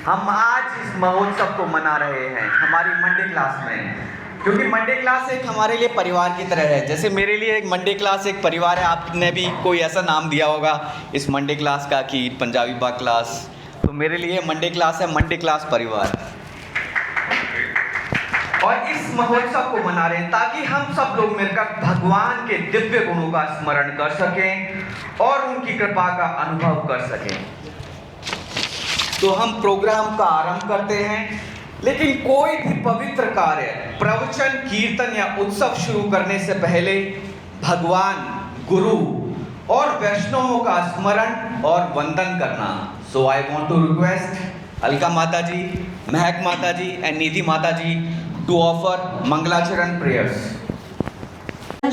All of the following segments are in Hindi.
हम आज इस महोत्सव को मना रहे हैं हमारी मंडे क्लास में, क्योंकि मंडे क्लास एक हमारे लिए परिवार की तरह है। जैसे मेरे लिए एक मंडे क्लास एक परिवार है, आपने भी कोई ऐसा नाम दिया होगा इस मंडे क्लास का कि पंजाबी बाग क्लास, तो मेरे लिए मंडे क्लास है मंडे क्लास परिवार। और इस महोत्सव को मना रहे हैं ताकि हम सब लोग मिलकर भगवान के दिव्य गुणों का स्मरण कर सकें और उनकी कृपा का अनुभव कर सकें। तो हम प्रोग्राम का आरंभ करते हैं, लेकिन कोई भी पवित्र कार्य, प्रवचन, कीर्तन या उत्सव शुरू करने से पहले भगवान, गुरु और वैष्णवों का स्मरण और वंदन करना। So I want to request Alka Mata ji, महक माता जी एंड निधि माता जी to offer Mangalacharan prayers.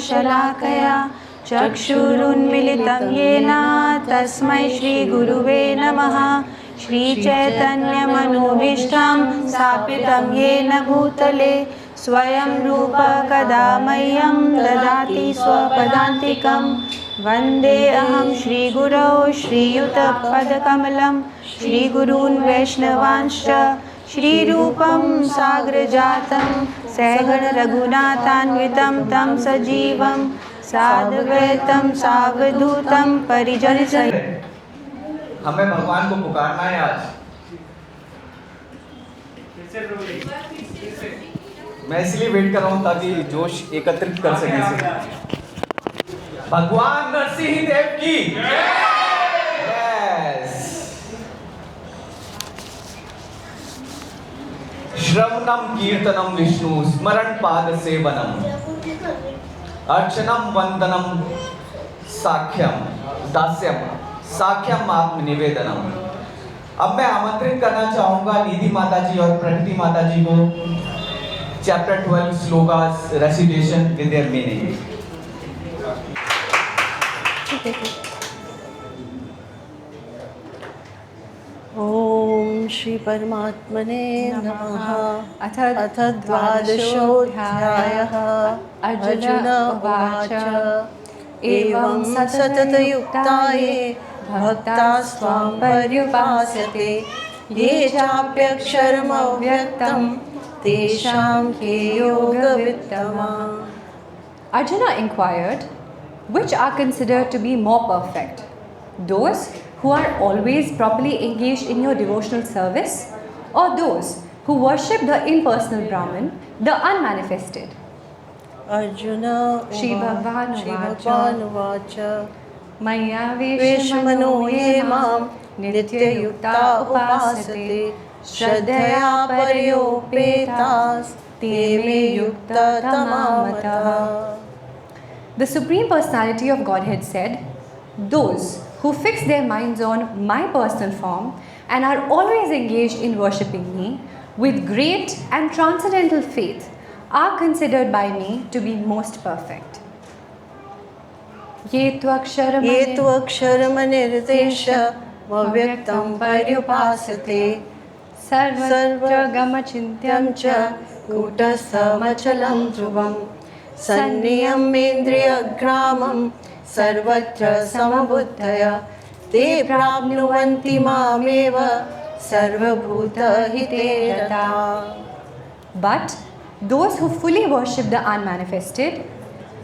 शलाकया चक्षुरुन्मिलितं येन तस्मै श्रीगुरुवे नमः। श्रीचैतन्यमनोभीष्टं स्थापितं येन भूतले स्वयं रूप कदा मह्यं ददाति स्वपदान्तिकं। वन्देऽहं श्रीगुरौ श्रीयुतपदकमलं श्रीगुरून् वैष्णवांश्च श्रीरूपं साग्रजातं सहगण रघुनाथान्वितं तं सजीवं साद्वैतं सावधूतं परिजनसहितं। हमें भगवान को पुकारना है आज। मैं इसलिए वेट कर रहा हूँ ताकि जोश एकत्रित कर सके। भगवान नरसिंह देव की श्रवणम कीर्तनम विष्णु स्मरण पाद सेवनम अर्चनम वंदनम साख्यम दास्यम साख्यम आत्मनिवेदनम। अब मैं आमंत्रित करना चाहूंगा निधि माता जी और प्रकृति माता जी को chapter 12 shlokas recitation with their meaning. ओम श्री परमात्मने नमः। अथ द्वादशोऽध्यायः। अर्जुन उवाच एवं सततयुक्ताये भक्तास्त्वां पर्युपासते ये चाप्यक्षरमव्यक्तं तेषां के योगवित्तमाः। Arjuna inquired, which are considered to be more perfect, those who are always properly engaged in your devotional service, or those who worship the impersonal Brahman, the unmanifested? Arjuna Shri Bhagavan उवाच Maya वेश्मनो ये मां नित्ययुक्ता उपासते श्रद्धया पर्योपेतास् ते मे युक्ततमा मतः। The Supreme Personality of Godhead said, those who fix their minds on my personal form and are always engaged in worshipping me with great and transcendental faith are considered by me to be most perfect. ये तु अक्षरमनिर्देशमव्यक्तं पर्युपासते सर्वत्र गमचिन्त्यं च कूटस्थमचलं ध्रुवं सन्नियमेन्द्रियग्रामं सर्वत्र समबुद्धय ते प्राप्नुवन्ति मामेव सर्वभूतहिते रताः। But those who fully worship the unmanifested,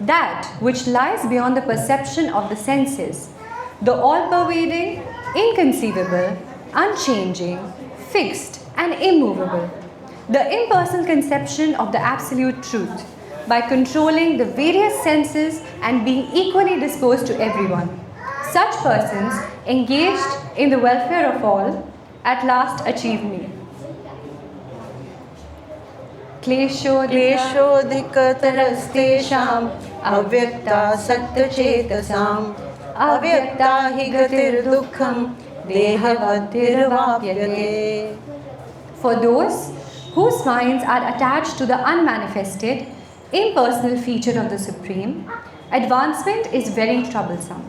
that which lies beyond the perception of the senses, the all-pervading, inconceivable, unchanging, fixed and immovable, the impersonal conception of the absolute truth, by controlling the various senses and being equally disposed to everyone. Such persons, engaged in the welfare of all, at last achieve me. क्लेशोऽधिकतरस्तेषाम् अव्यक्तासक्तचेतसाम् अव्यक्ता हि गतिर्दुःखं देहवद्भिर्वाप्यते। For those whose minds are attached to the unmanifested, impersonal feature of the Supreme, advancement is very troublesome.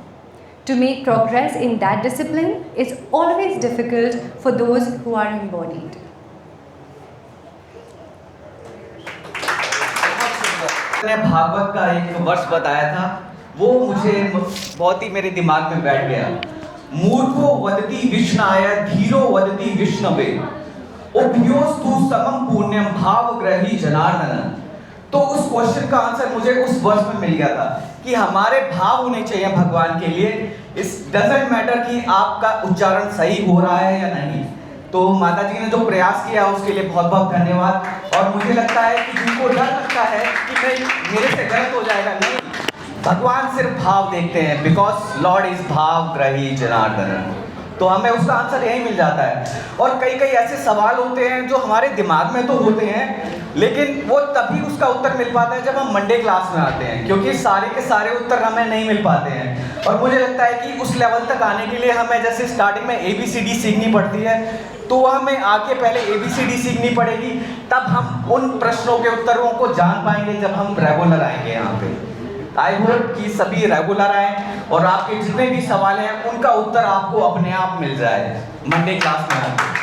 To make progress in that discipline is always difficult for those who are embodied. ने भागवत का एक वर्ष बताया था, वो मुझे बहुत ही मेरे दिमाग में बैठ गया। मूर्खो वदति विष्णाय धीरो वदति विष्णवे उभयोस्तु समम पुण्यम भावग्रही जनार्दन। तो उस क्वेश्चन का आंसर मुझे उस वर्ष में मिल गया था कि हमारे भाव होने चाहिए भगवान के लिए। इस डजंट मैटर कि आपका उच्चारण सही हो रहा है या नहीं। तो माता जी ने जो प्रयास किया उसके लिए बहुत बहुत धन्यवाद। और मुझे लगता है कि जिनको डर लगता है कि भाई मेरे से गलत हो जाएगा, नहीं, भगवान सिर्फ भाव देखते हैं, बिकॉज लॉर्ड इज भाव ग्रही जनार्दन। तो हमें उसका आंसर यही मिल जाता है। और कई कई ऐसे सवाल होते हैं जो हमारे दिमाग में तो होते हैं, लेकिन वो तभी उसका उत्तर मिल पाता है जब हम मंडे क्लास में आते हैं, क्योंकि सारे के सारे उत्तर हमें नहीं मिल पाते हैं। और मुझे लगता है कि उस लेवल तक आने के लिए हमें जैसे स्टार्टिंग में ABCD सीखनी पड़ती है, तो हमें आके पहले ABCD सीखनी पड़ेगी, तब हम उन प्रश्नों के उत्तरों को जान पाएंगे जब हम रेगुलर आएंगे यहाँ पे। आई होप कि सभी रेगुलर आए और आपके जितने भी सवाल हैं उनका उत्तर आपको अपने आप मिल जाए मंडे क्लास में आके।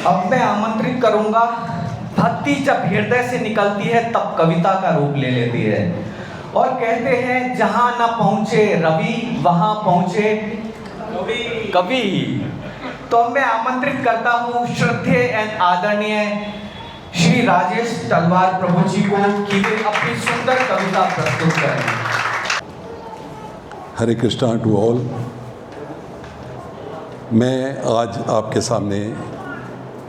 अब मैं आमंत्रित करूंगा, भक्ति जब हृदय से निकलती है तब कविता का रूप ले लेती है। और कहते हैं जहां न पहुंचे रवि वहां पहुंचे कवि। तो मैं आमंत्रित करता हूं श्रद्धेय एंड आदरणीय श्री राजेश तलवार प्रभु जी को कि वे अपनी सुंदर कविता प्रस्तुत करें। हरे कृष्णा टू ऑल। मैं आज आपके सामने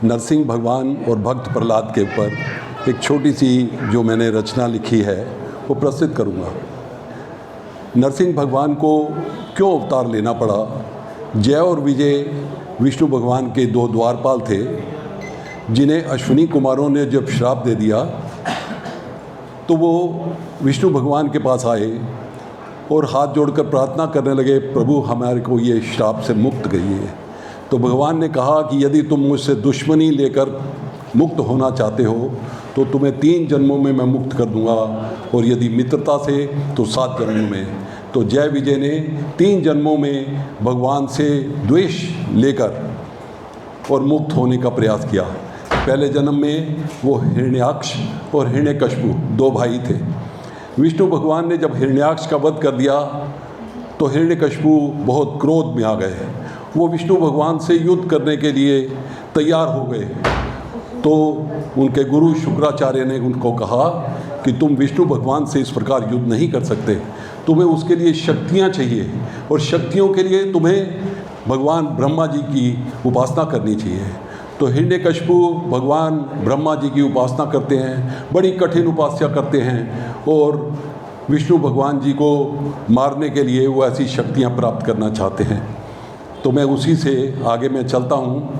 नरसिंह भगवान और भक्त प्रहलाद के ऊपर एक छोटी सी जो मैंने रचना लिखी है वो प्रस्तुत करूँगा। नरसिंह भगवान को क्यों अवतार लेना पड़ा? जय और विजय विष्णु भगवान के दो द्वारपाल थे, जिन्हें अश्विनी कुमारों ने जब श्राप दे दिया तो वो विष्णु भगवान के पास आए और हाथ जोड़कर प्रार्थना करने लगे, प्रभु हमारे को ये श्राप से मुक्त करिए। तो भगवान ने कहा कि यदि तुम मुझसे दुश्मनी लेकर मुक्त होना चाहते हो तो तुम्हें 3 जन्मों में मैं मुक्त कर दूंगा, और यदि मित्रता से तो 7 जन्मों में। तो जय विजय ने 3 जन्मों में भगवान से द्वेष लेकर और मुक्त होने का प्रयास किया। पहले जन्म में वो हिरण्याक्ष और हिरण्यकश्यपु 2 भाई थे। विष्णु भगवान ने जब हिरण्याक्ष का वध कर दिया तो हिरण्यकश्यपु बहुत क्रोध में आ गए। वो विष्णु भगवान से युद्ध करने के लिए तैयार हो गए। तो उनके गुरु शुक्राचार्य ने उनको कहा कि तुम विष्णु भगवान से इस प्रकार युद्ध नहीं कर सकते, तुम्हें उसके लिए शक्तियाँ चाहिए, और शक्तियों के लिए तुम्हें भगवान ब्रह्मा जी की उपासना करनी चाहिए। तो हिरण्यकश्यपु भगवान ब्रह्मा जी की उपासना करते हैं, बड़ी कठिन उपासना करते हैं, और विष्णु भगवान जी को मारने के लिए वो ऐसी शक्तियाँ प्राप्त करना चाहते हैं। तो मैं उसी से आगे मैं चलता हूँ।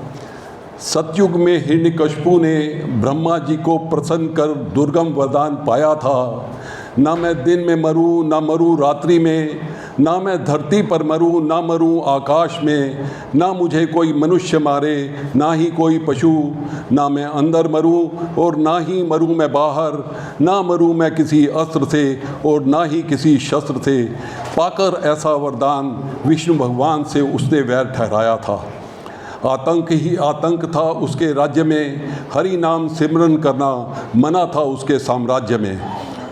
सतयुग में हिरण्यकश्यपु ने ब्रह्मा जी को प्रसन्न कर दुर्गम वरदान पाया था, ना मैं दिन में मरूं ना मरूं रात्रि में, ना मैं धरती पर मरूं ना मरूं आकाश में, ना मुझे कोई मनुष्य मारे ना ही कोई पशु, ना मैं अंदर मरूं और ना ही मरूं मैं बाहर, ना मरूं मैं किसी अस्त्र से और ना ही किसी शस्त्र से। पाकर ऐसा वरदान विष्णु भगवान से उसने वैर ठहराया था। आतंक ही आतंक था उसके राज्य में, हरि नाम सिमरन करना मना था उसके साम्राज्य में।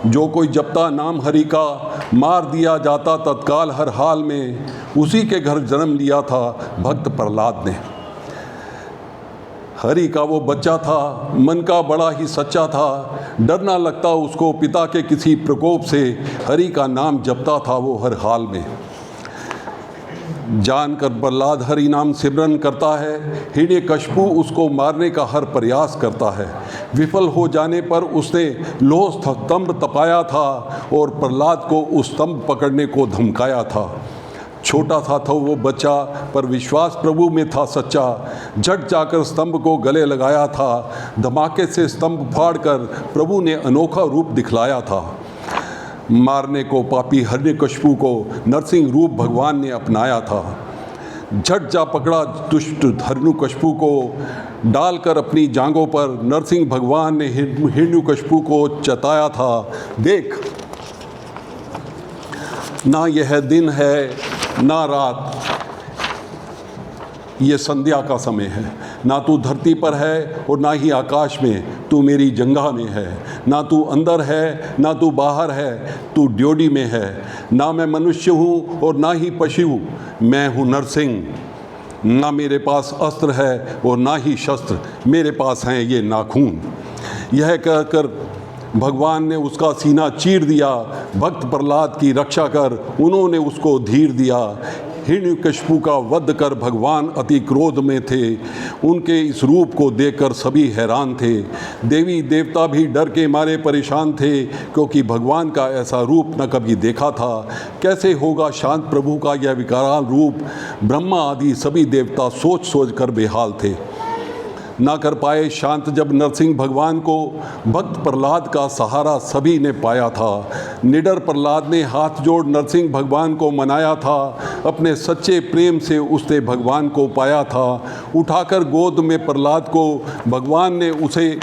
जो कोई जपता नाम हरि का मार दिया जाता तत्काल हर हाल में, उसी के घर जन्म लिया था भक्त प्रहलाद ने। हरि का वो बच्चा था, मन का बड़ा ही सच्चा था, डर ना लगता उसको पिता के किसी प्रकोप से, हरि का नाम जपता था वो हर हाल में। जानकर प्रहलाद हरि नाम सिमरन करता है, हिरण्यकश्यपु उसको मारने का हर प्रयास करता है। विफल हो जाने पर उसने लोह स्तंभ तपाया था और प्रहलाद को उस स्तंभ पकड़ने को धमकाया था। छोटा सा था वो बच्चा, पर विश्वास प्रभु में था सच्चा, झट जाकर स्तंभ को गले लगाया था। धमाके से स्तंभ फाड़कर प्रभु ने अनोखा रूप दिखलाया था। मारने को पापी हिरण्यकश्यपु को नरसिंह रूप भगवान ने अपनाया था। झट जा पकड़ा दुष्ट हिरण्यकश्यपु को, डालकर अपनी जांघों पर नरसिंह भगवान ने हिरण्यकश्यपु को चताया था, देख ना यह दिन है ना रात, ये संध्या का समय है। ना तू धरती पर है और ना ही आकाश में, तू मेरी जंघा में है। ना तू अंदर है ना तू बाहर है, तू ड्योढ़ी में है। ना मैं मनुष्य हूँ और ना ही पशु, मैं हूँ नरसिंह। ना मेरे पास अस्त्र है और ना ही शस्त्र, मेरे पास हैं ये नाखून। यह कहकर भगवान ने उसका सीना चीर दिया। भक्त प्रहलाद की रक्षा कर उन्होंने उसको धीर दिया। हिरण्यकशिपु का वध कर भगवान अति क्रोध में थे। उनके इस रूप को देखकर सभी हैरान थे। देवी देवता भी डर के मारे परेशान थे, क्योंकि भगवान का ऐसा रूप न कभी देखा था। कैसे होगा शांत प्रभु का यह विकराल रूप? ब्रह्मा आदि सभी देवता सोच सोच कर बेहाल थे। ना कर पाए शांत जब नरसिंह भगवान को, भक्त प्रहलाद का सहारा सभी ने पाया था। निडर प्रहलाद ने हाथ जोड़ नरसिंह भगवान को मनाया था। अपने सच्चे प्रेम से उसने भगवान को पाया था। उठाकर गोद में प्रहलाद को भगवान ने उसे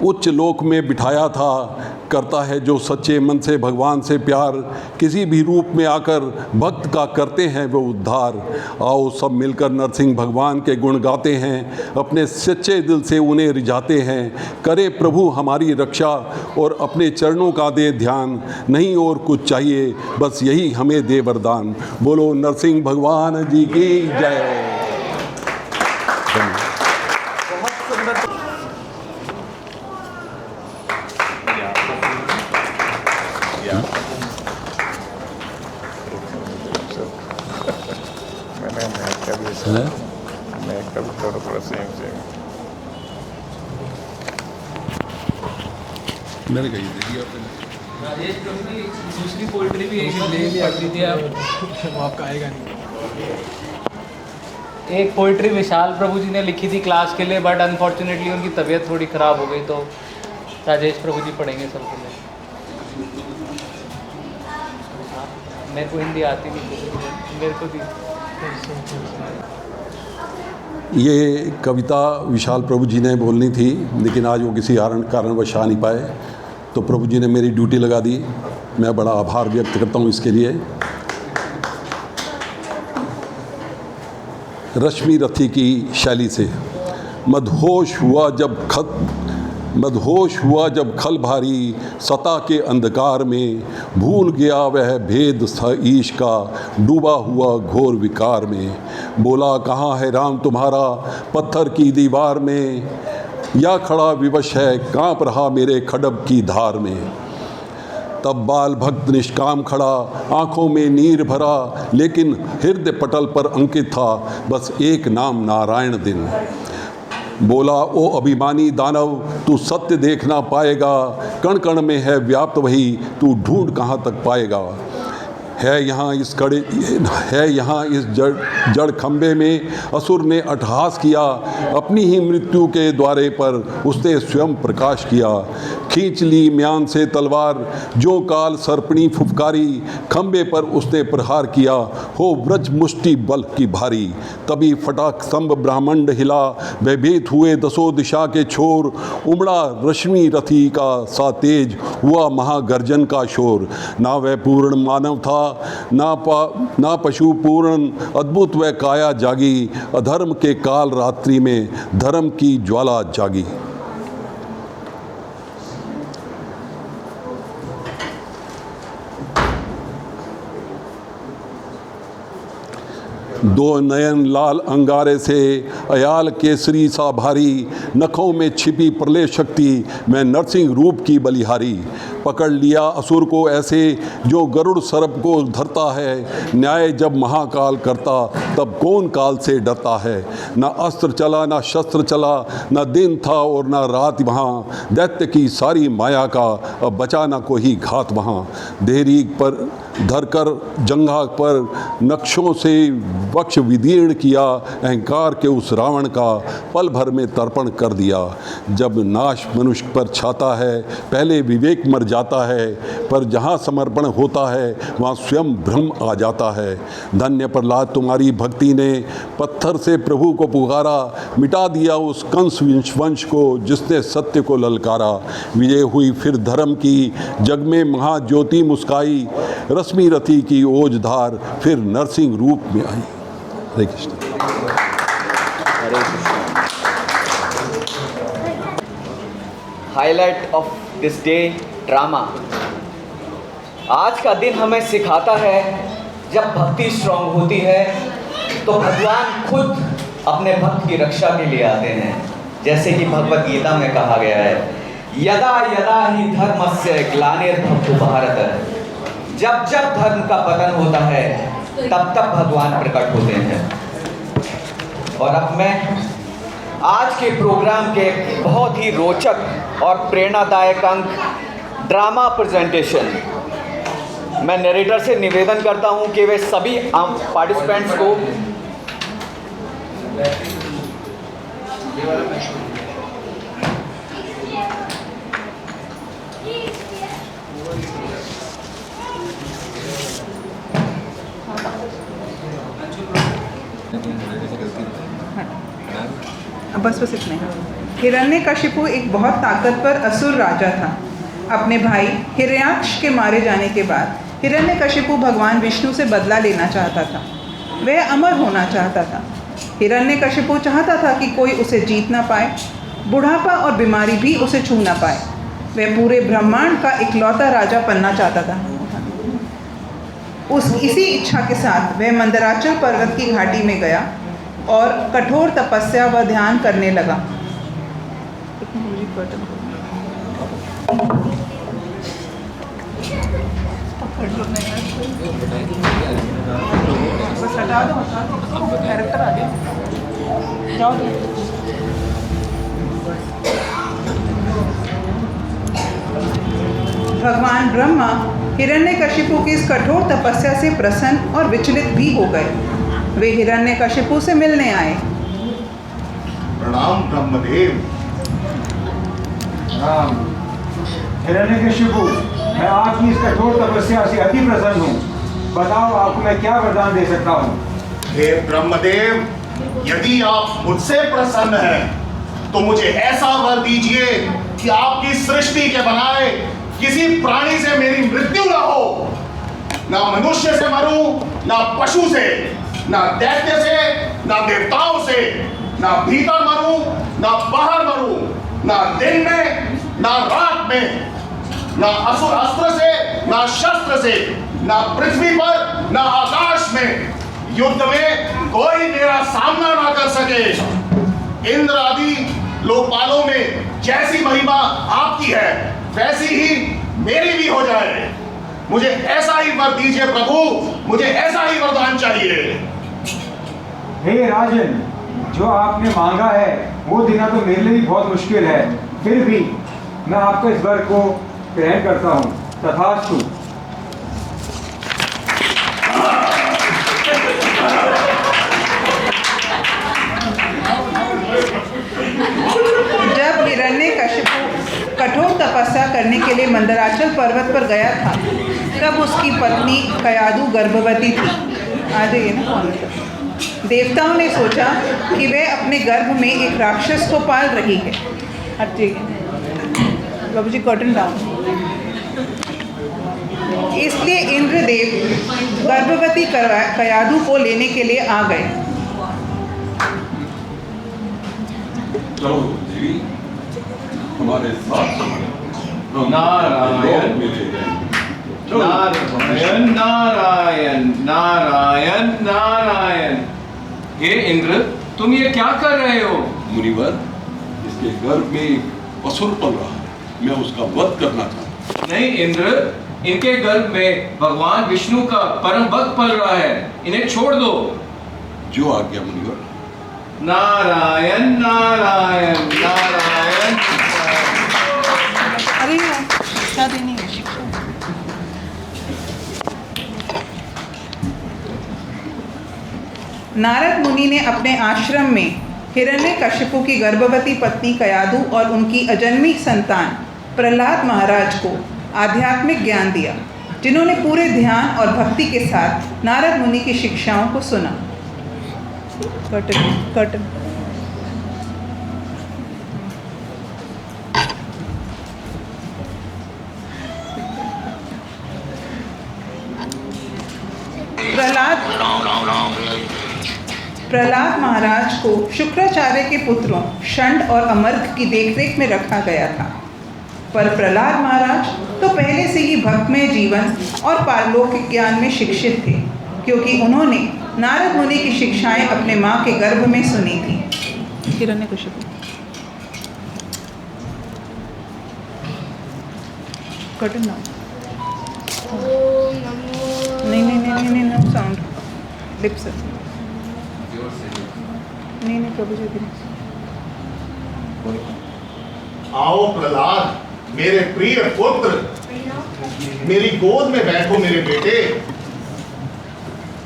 उच्च लोक में बिठाया था। करता है जो सच्चे मन से भगवान से प्यार, किसी भी रूप में आकर भक्त का करते हैं वो उद्धार। आओ सब मिलकर नरसिंह भगवान के गुण गाते हैं, अपने सच्चे दिल से उन्हें रिझाते हैं। करे प्रभु हमारी रक्षा और अपने चरणों का दे ध्यान। नहीं और कुछ चाहिए, बस यही हमें दे वरदान। बोलो नरसिंह भगवान जी की जय। बहुत सुंदर। मैं कभी थोड़ा सेम मैंने कही देखिए आपने राजेश प्रभु की दूसरी पोइट्री भी एक ले लिया थी आप, वो आपका आएगा नहीं। एक पोइट्री विशाल प्रभु जी ने लिखी थी क्लास के लिए, बट अनफॉर्चुनेटली उनकी तबीयत थोड़ी ख़राब हो गई, तो राजेश प्रभु जी पढ़ेंगे सबके लिए। मेरे को हिंदी आती नहीं, मेरे को भी। ये कविता विशाल प्रभु जी ने बोलनी थी, लेकिन आज वो किसी कारणवश आ नहीं पाए, तो प्रभु जी ने मेरी ड्यूटी लगा दी। मैं बड़ा आभार व्यक्त करता हूँ इसके लिए। रश्मि रथी की शैली से। मदहोश हुआ जब खल भारी, सता के अंधकार में भूल गया वह भेद था ईश का, डूबा हुआ घोर विकार में। बोला कहाँ है राम तुम्हारा पत्थर की दीवार में, या खड़ा विवश है काँप रहा मेरे खड्ग की धार में। तब बाल भक्त निष्काम खड़ा, आँखों में नीर भरा, लेकिन हृदय पटल पर अंकित था बस एक नाम नारायण दिन। बोला ओ अभिमानी दानव तू सत्य देखना पाएगा, कण कण में है व्याप्त वही तू ढूंढ कहाँ तक पाएगा। है यहाँ इस जड़ खंबे में असुर ने अट्टहास किया, अपनी ही मृत्यु के द्वारे पर उसने स्वयं प्रकाश किया। खींच ली म्यान से तलवार जो काल सर्पणी फुफकारी, खंबे पर उसने प्रहार किया हो व्रज मुष्टि बल की भारी। तभी फटाक स्तंभ ब्रह्मांड हिला, भयभीत हुए दसों दिशा के छोर, उमड़ा रश्मि रथी का सा तेज, हुआ महागर्जन का शोर। ना वह पूर्ण मानव था ना पशु पूर्ण, अद्भुत वह काया जागी, अधर्म के काल रात्रि में धर्म की ज्वाला जागी। दो नयन लाल अंगारे से अयाल केसरी सा भारी, नखों में छिपी प्रलय शक्ति मैं नरसिंह रूप की बलिहारी। पकड़ लिया असुर को ऐसे जो गरुड़ सर्प को धरता है, न्याय जब महाकाल करता तब कौन काल से डरता है। ना अस्त्र चला ना शस्त्र चला, ना दिन था और ना रात वहाँ, दैत्य की सारी माया का अब बचा ना कोई घात वहाँ। देहरी पर धरकर जंघा पर नक्शों से वक्ष विदीर्ण किया, अहंकार के उस रावण का पल भर में तर्पण कर दिया। जब नाश मनुष्य पर छाता है पहले विवेक मर जाता है, पर जहाँ समर्पण होता है वहाँ स्वयं ब्रह्म आ जाता है। धन्य प्रहलाद तुम्हारी भक्ति ने पत्थर से प्रभु को पुकारा, मिटा दिया उस कंस वंश को जिसने सत्य को ललकारा। विजय हुई फिर धर्म की, जग में महाज्योति मुस्काई, रश्मि रथी की ओजधार फिर नरसिंह रूप में आई। Hare Krishna. Highlight of this day drama. आज का दिन हमें सिखाता है जब भक्ति स्ट्रांग होती है तो भगवान खुद अपने भक्त की रक्षा के लिए आते हैं। जैसे कि भगवत गीता में कहा गया है, यदा यदा ही धर्मस्य ग्लानिर्भवतु भारत। जब जब धर्म का पतन होता है तब तब भगवान प्रकट होते हैं। और अब मैं आज के प्रोग्राम के बहुत ही रोचक और प्रेरणादायक अंक ड्रामा प्रेजेंटेशन, मैं नरेटर से निवेदन करता हूं कि वे सभी पार्टिसिपेंट्स को बस इतने। हिरण्यकशिपु एक बहुत ताकतवर असुर राजा था। अपने भाई हिरण्याक्ष के मारे जाने के बाद हिरण्यकशिपु भगवान विष्णु से बदला लेना चाहता था। वह अमर होना चाहता था। हिरण्यकशिपु चाहता था कि कोई उसे जीत ना पाए, बुढ़ापा और बीमारी भी उसे छू ना पाए। वह पूरे ब्रह्मांड का इकलौता राजा बनना चाहता था। इसी इच्छा के साथ वह मंदराचल पर्वत की घाटी में गया और कठोर तपस्या व ध्यान करने लगा। बस हटा दो, कैरेक्टर आ गया। जाओ भगवान ब्रह्मा हिरण्यकशिपु की इस कठोर तपस्या से प्रसन्न और विचलित भी हो गए। वे हिरण्यकशिपु से मिलने आए। प्रणाम ब्रह्मदेव। राम। हिरण्यकशिपु, मैं आपकी इस कठोर तपस्या से अति प्रसन्न हूँ। बताओ आपको मैं क्या वरदान दे सकता हूँ। हे ब्रह्मदेव, यदि आप मुझसे प्रसन्न हैं तो मुझे ऐसा वर दीजिए कि आपकी सृष्टि के बनाए किसी प्राणी से मेरी मृत्यु ना हो। ना मनुष्य से मरूं, ना पशु से, ना दैत्य से, ना देवताओं से, ना भीतर मरूं, ना बाहर मरूं, ना दिन में, ना रात में, ना असुर अस्त्र से, ना शस्त्र से, ना पृथ्वी पर, ना आकाश में। युद्ध में कोई मेरा सामना ना कर सके। इंद्र आदि लोकपालों में जैसी महिमा आपकी है वैसी ही मेरी भी हो जाए। मुझे ऐसा ही वर दीजिए प्रभु, मुझे ऐसा ही वरदान चाहिए। हे राजन, जो आपने मांगा है वो देना तो मेरे लिए भी बहुत मुश्किल है। फिर भी मैं आपके इस वर को ग्रहण करता हूँ। तथास्तु। जब हिरण्यकशिपु कठोर तपस्या करने के लिए मंदराचल पर्वत पर गया था तब उसकी पत्नी कयादु गर्भवती थी। आ जाइए ना कौन सा। देवताओं ने सोचा कि वह अपने गर्भ में एक राक्षस को पाल रही है। हटिए बाबू जी, कर्टन डाउन। इसलिए इंद्रदेव गर्भवती कयादु को लेने के लिए आ गए। चलो देवी, हमारे साथ नारायण नारायण नारायण नारायण नारायण। हे इंद्र, तुम ये क्या कर रहे हो? मुनिवर, इसके गर्भ में असुर पल रहा है, मैं उसका वध करना चाहता हूँ। नहीं इंद्र, इनके गर्भ में भगवान विष्णु का परम भक्त पल रहा है, इन्हें छोड़ दो। जो आज्ञा मुनिवर। नारायण नारायण नारायण। अरे शिक्षा देनी है, शिक्षा। नारद मुनि ने अपने आश्रम में हिरण्यकशिपु की गर्भवती पत्नी कयादु और उनकी अजन्मी संतान प्रहलाद महाराज को आध्यात्मिक ज्ञान दिया, जिन्होंने पूरे ध्यान और भक्ति के साथ नारद मुनि की शिक्षाओं को सुना। कर्टन। प्रहलाद महाराज को शुक्राचार्य के पुत्रों षंड और अमर्क की देखरेख में रखा गया था। पर प्रहलाद महाराज तो पहले से ही भक्तमय जीवन और पारलौकिक ज्ञान में शिक्षित थे, क्योंकि उन्होंने नारद मुनि की शिक्षाएं अपने माँ के गर्भ में सुनी थी। हिरण्यकशिपु कटन ना नहीं नो साउंड लिप्स नहीं प्रभु जी आओ प्रहलाद, मेरे प्रिय पुत्र, मेरी गोद में बैठो मेरे बेटे।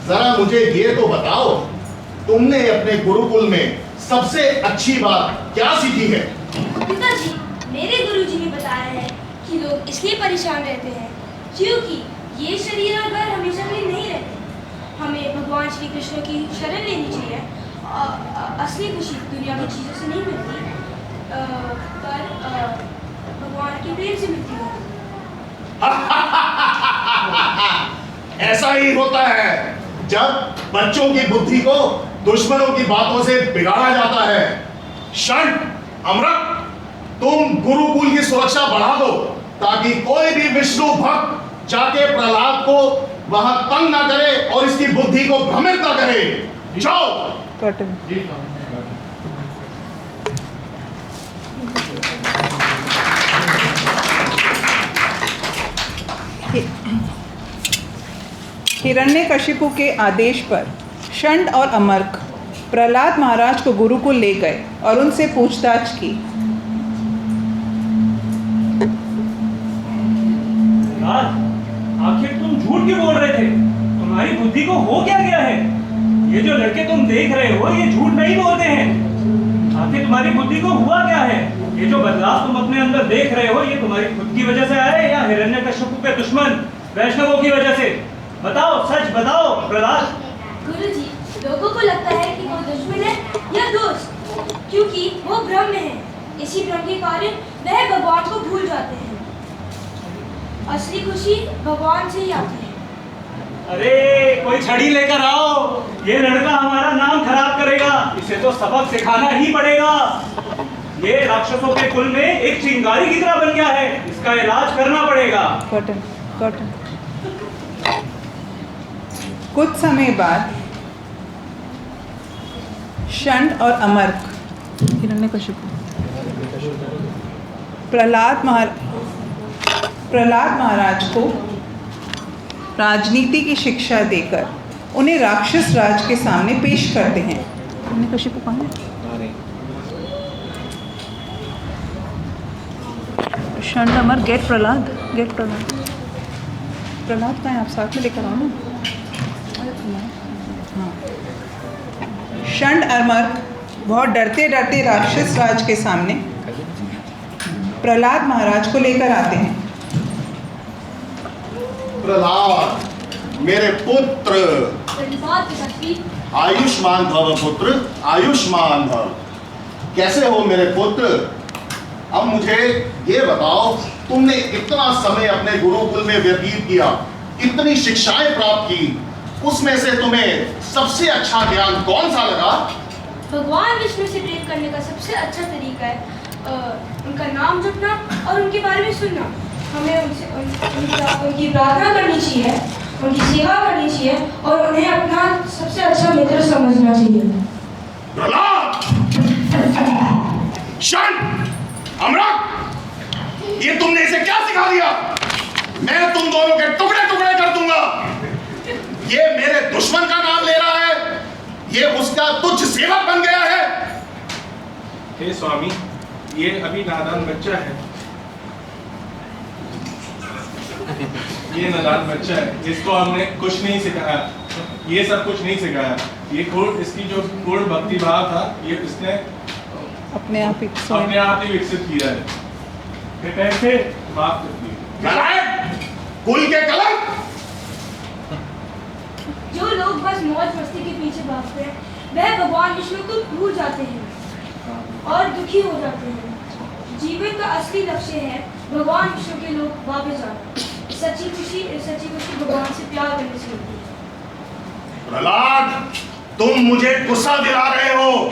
जरा मुझे ये तो बताओ, तुमने अपने गुरुकुल में सबसे अच्छी बात क्या सीखी है? पिताजी, मेरे गुरुजी ने बताया है कि लोग इसलिए परेशान रहते हैं क्योंकि ये शरीर और घर हमेशा के लिए नहीं रहते। हमें भगवान श्री कृष्ण की शरण लेनी चाहिए। असली खुशी दुनिया की चीज़ों से नहीं मिलती, पर भगवान के प्रेम से मिलती है। ऐसा ही होता है जब बच्चों की बुद्धि को दुश्मनों की बातों से बिगाड़ा जाता है। षंड, अमृत, तुम गुरुकुल की सुरक्षा बढ़ा दो ताकि कोई भी विष्णु भक्त जाके प्रहलाद को वहां तंग ना करे और इसकी बुद्धि को भ्रमित ना करे। जाओ। हिरण्यकशिपु के आदेश पर षंड और अमर्क प्रहलाद महाराज को गुरुकुल ले गए और उनसे पूछताछ की। आखिर तुम झूठ क्यों बोल रहे थे? तुम्हारी बुद्धि को हो क्या गया है? ये जो लड़के तुम देख रहे हो ये झूठ नहीं बोलते हैं। आखिर तुम्हारी बुद्धि को हुआ क्या है? ये जो बदलाव तुम अपने अंदर देख रहे हो ये तुम्हारी खुद की वजह से आया है या हिरण्यकशिपु के दुश्मन वैष्णवों की वजह से? बताओ, सच बताओ प्रहलाद। गुरुजी, लोगों को लगता है कि वो दुश्मन है या दोस्त, क्योंकि वो भ्रम में है। इसी भ्रम के कारण वह भगवान को भूल जाते हैं। असली खुशी भगवान से ही आती है। अरे कोई छड़ी लेकर आओ, ये लड़का हमारा नाम खराब करेगा। इसे तो सबक सिखाना ही पड़ेगा। ये राक्षसों के कुल में एक चिंगारी की तरह बन गया है, इसका इलाज करना पड़ेगा। कॉटन। कुछ समय बाद षंड और अमर्क प्रहलाद महाराज को राजनीति की शिक्षा देकर उन्हें राक्षस राज के सामने पेश करते हैं। हिरण्यकशिपु कौन है? षंड अमर गेट प्रहलाद का है, आप साथ में लेकर आओ ना। हाँ। षंड अमर बहुत डरते डरते राक्षस राज के सामने प्रहलाद महाराज को लेकर आते हैं। प्रहलाद, मेरे पुत्र, आयुष्मान भव पुत्र, आयुष्मान भव। कैसे हो मेरे पुत्र? अब मुझे ये बताओ, तुमने इतना समय अपने गुरुकुल में व्यतीत किया, इतनी शिक्षाएं प्राप्त की, उसमें से तुम्हें सबसे अच्छा ज्ञान कौन सा लगा? भगवान विष्णु से प्रेम करने का सबसे अच्छा तरीका है उनका नाम जपना और उनके बारे में सुनना। हमें उनकी प्रार्थना करनी चाहिए, उनकी सेवा करनी चाहिए और उन्हें अपना सबसे अच्छा मित्र समझना चाहिए। अमृत, ये तुमने इसे क्या सिखा दिया? मैं तुम दोनों के टुकड़े टुकड़े कर दूंगा। ये मेरे दुश्मन का नाम ले रहा है, ये उसका तुच्छ सेवक बन गया है। हे स्वामी, ये अभी नादान बच्चा है। ये नादान बच्चा है, इसको हमने कुछ नहीं सिखाया, ये सब कुछ नहीं सिखाया। ये गुण, इसकी जो गुण भक्ति भाव था, ये इसने अपने आप ही विकसित किया है। कैसे माफ करती कुल के कलंक। जो लोग बस मौज मस्ती के पीछे भागते हैं वह भगवान विष्णु को भूल जाते हैं और दुखी हो जाते हैं। जीवन का असली लक्ष्य है भगवान विष्णु के लोग वापस जाना। सच्ची खुशी भगवान से प्यार करने से मिलती है। प्रहलाद, तुम मुझे गुस्सा दिला रहे हो।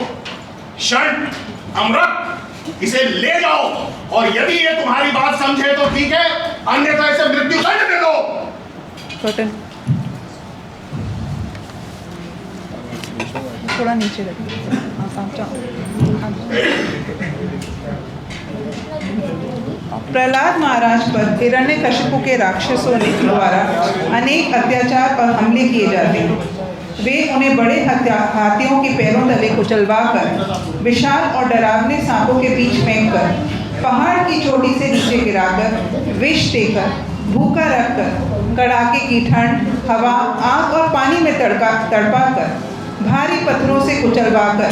षड, अमृत, इसे ले जाओ और यदि ये तुम्हारी बात समझे तो ठीक है, अन्यथा इसे मृत्यु दंड दे दो। कॉटन थोड़ा नीचे रखिए। प्रहलाद महाराज पर हिरण्यकशिपु के राक्षसों ने द्वारा अनेक अत्याचार और हमले किए जाते हैं। वे उन्हें बड़े हाथियों के पैरों तले कुचलवाकर, विशाल और डरावने सांपों के बीच फेंककर, पहाड़ की चोटी से नीचे गिराकर, विष देकर, भूखा रखकर, कड़ाके की ठंड, हवा, आग और पानी में तड़पाकर, भारी पत्थरों से कुचलवाकर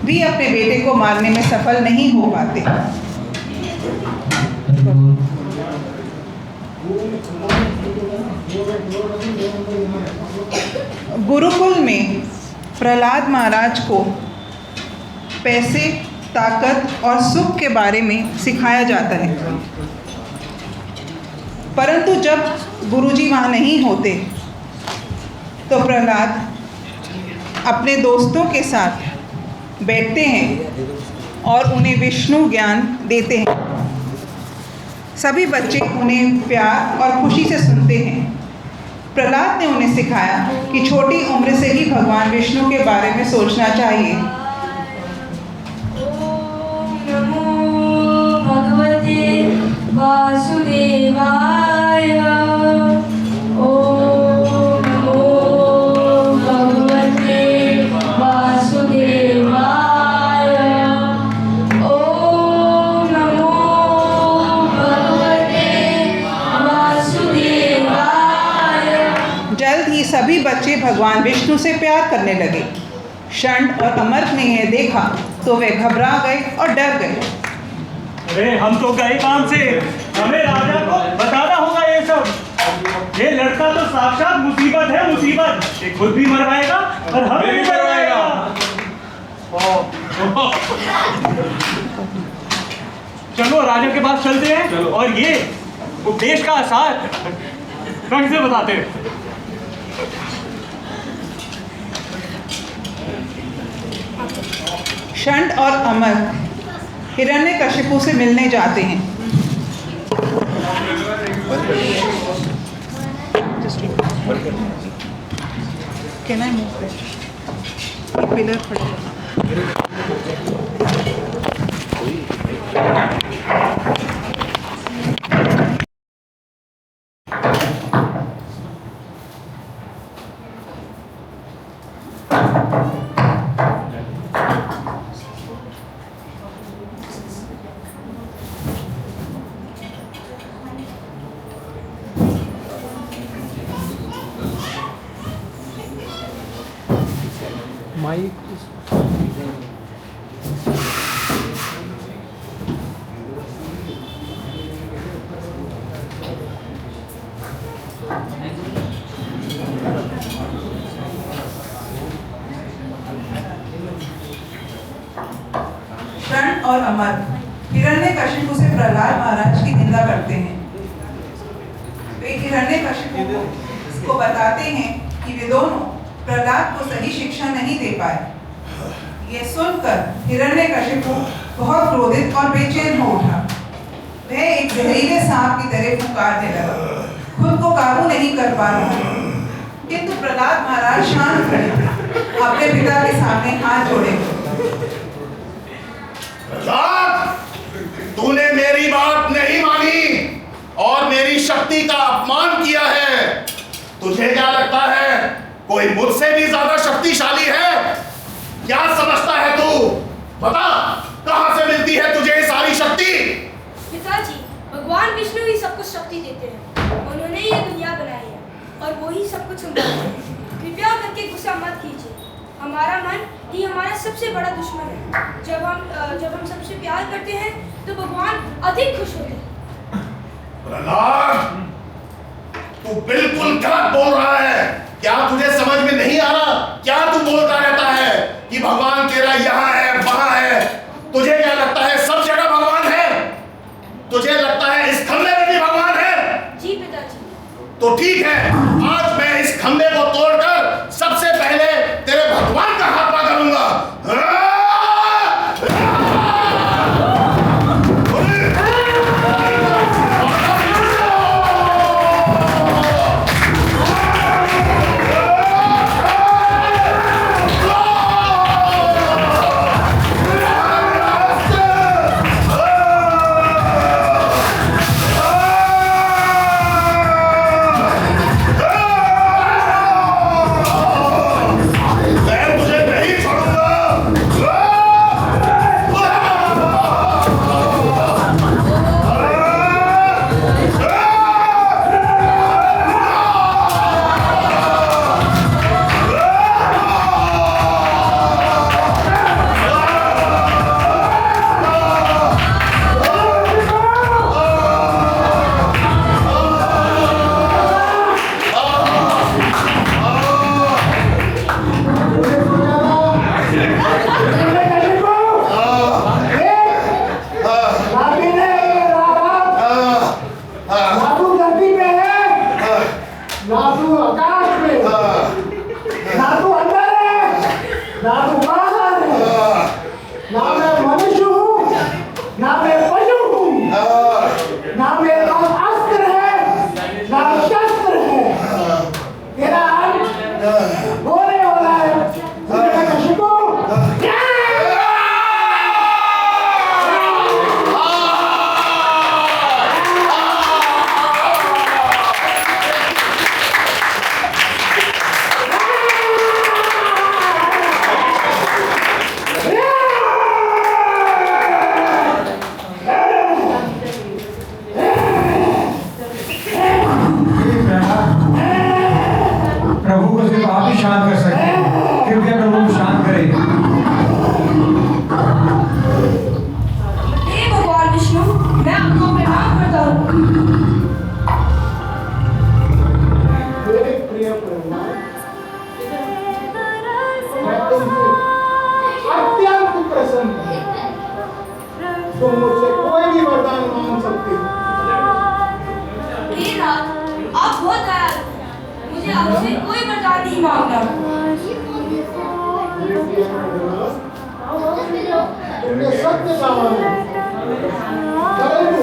भी अपने बेटे को मारने में सफल नहीं हो पाते। गुरुकुल में प्रहलाद महाराज को पैसे, ताकत और सुख के बारे में सिखाया जाता है, परंतु जब गुरुजी वहाँ नहीं होते तो प्रहलाद अपने दोस्तों के साथ बैठते हैं और उन्हें विष्णु ज्ञान देते हैं। सभी बच्चे उन्हें प्यार और खुशी से सुनते हैं। प्रहलाद ने उन्हें सिखाया कि छोटी उम्र से ही भगवान विष्णु के बारे में सोचना चाहिए। ओम नमो भगवते वासुदेवाय। ओम नमो भगवते वासुदेवाय। ओम नमो भगवते वासुदेवाय। जल्द ही सभी बच्चे भगवान विष्णु से प्यार करने लगे। षड और अमृत ने यह देखा तो वे घबरा गए और डर गए। अरे हम तो गए काम से, हमें राजा को बताना होगा ये सब। ये लड़का तो साक्षात मुसीबत है, मुसीबत। ये खुद भी मरवाएगा और हमें भी मरवाएगा। चलो राजा के पास चलते हैं और ये उपदेश का आसार ढंग से बताते हैं। षड और अमृत हिरण्यकशिपु से मिलने जाते हैं। Can I move that? एक पिलर खड़ा करना। षड और अमृत हिरण्यकशिपु से प्रहलाद महाराज की निंदा करते हैं। वे हिरण्यकशिपु को बताते हैं कि वे दोनों प्रहलाद को सही शिक्षा नहीं दे पाए। यह सुनकर हिरण्यकशिपु बहुत क्रोधित और बेचैन हो उठा। वह एक जहरीले सांप की तरह पुकारने लगा, खुद को काबू नहीं कर पा रहा। किंतु प्रहलाद महाराज शांत खड़े, अपने पिता के सामने हाथ जोड़े। प्रहलाद, तूने मेरी बात नहीं मानी और मेरी शक्ति का अपमान किया है। तुझे क्या लगता है कोई मुझसे भी ज्यादा शक्तिशाली है? क्या समझता है तू? बता, कहां से मिलती है तुझे ये सारी शक्ति? पिताजी, भगवान विष्णु ही सबको शक्ति देते हैं। उन्होंने ये दुनिया बनाई है और वो ही सब कुछ संभालते हैं। कृपया करके गुस्सा मत कीजिए। हमारा मन ही हमारा सबसे बड़ा दुश्मन है। जब हम सबसे प्यार करते हैं तो भगवान अधिक खुश होते हैं। प्रहलाद, तू बिल्कुल गलत बोल रहा है। क्या तुझे समझ में नहीं आ रहा? क्या तू बोलता रहता है कि भगवान तेरा यहाँ है, वहां है? तुझे क्या लगता है सब जगह भगवान है? तुझे लगता है इस खंबे में भी भगवान है? जी पिताजी। तो ठीक है, आज मैं इस खंबे को तोड़कर सबसे पहले तेरे भगवान का तू बाहर है। ना मैं मनुष्य हूँ, ना मैं पशु हूँ, ना मेरे पास अस्त्र है, ना शस्त्र है। तेरा अंत होने वाला है। हिरण्यकशिपु, प्रभु को सिर्फ आप ही शांत कर सकते हैं। कृपया प्रभु को शांत करें। हे भगवान विष्णु, मैं आपको प्रणाम करता हूँ। मेरे प्रिय प्रभु, मैं तुमसे अत्यंत प्रसन्न हूँ। तुम मुझसे कोई भी वरदान मांग सकते हो। हे नाथ, आप बहुत दयालु हैं। मुझे आपसे कोई वरदान नहीं मांगना। तुमने सत्य कहा है, परंतु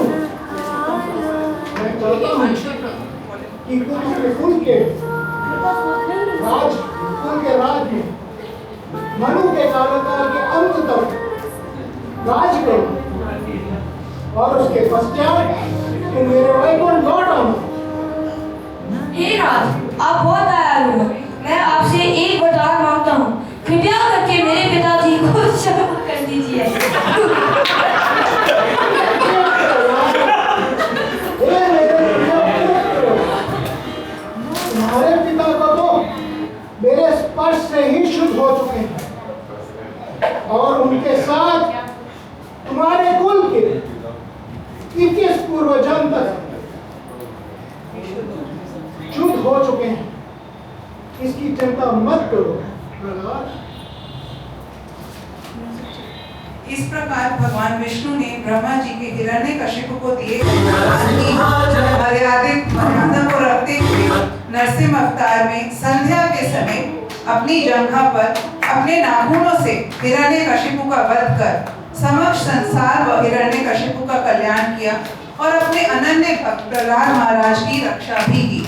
मैं चाहता हूँ कि तुम अपने कुल के राज में मनु के कार्यकाल के अंत तक राज करो और उसके पश्चात तुम मेरे वैकुंठ लौट आओ। हे नाथ, आप बहुत दयालु हैं। मैं आपसे एक वरदान मांगता हूँ। कृपया करके मेरे पिताजी को क्षमा कर दीजिए। तुम्हारे पिता को तो मेरे स्पर्श से ही शुद्ध हो चुके हैं और उनके साथ तुम्हारे कुल के 21 पूर्वजन्म तक शुद्ध हो चुके हैं। इसकी चिंता मत करो। इस प्रकार भगवान विष्णु ने ब्रह्मा जी के हिरण्यकशिपु को दिए मर्यादा को रखते हुए नरसिंह अवतार में संध्या के समय अपनी जंघा पर अपने नाखूनों से हिरण्यकशिपु का वध कर समस्त संसार व हिरण्यकशिपु का कल्याण किया और अपने अनन्य भक्त प्रहलाद महाराज की रक्षा भी की।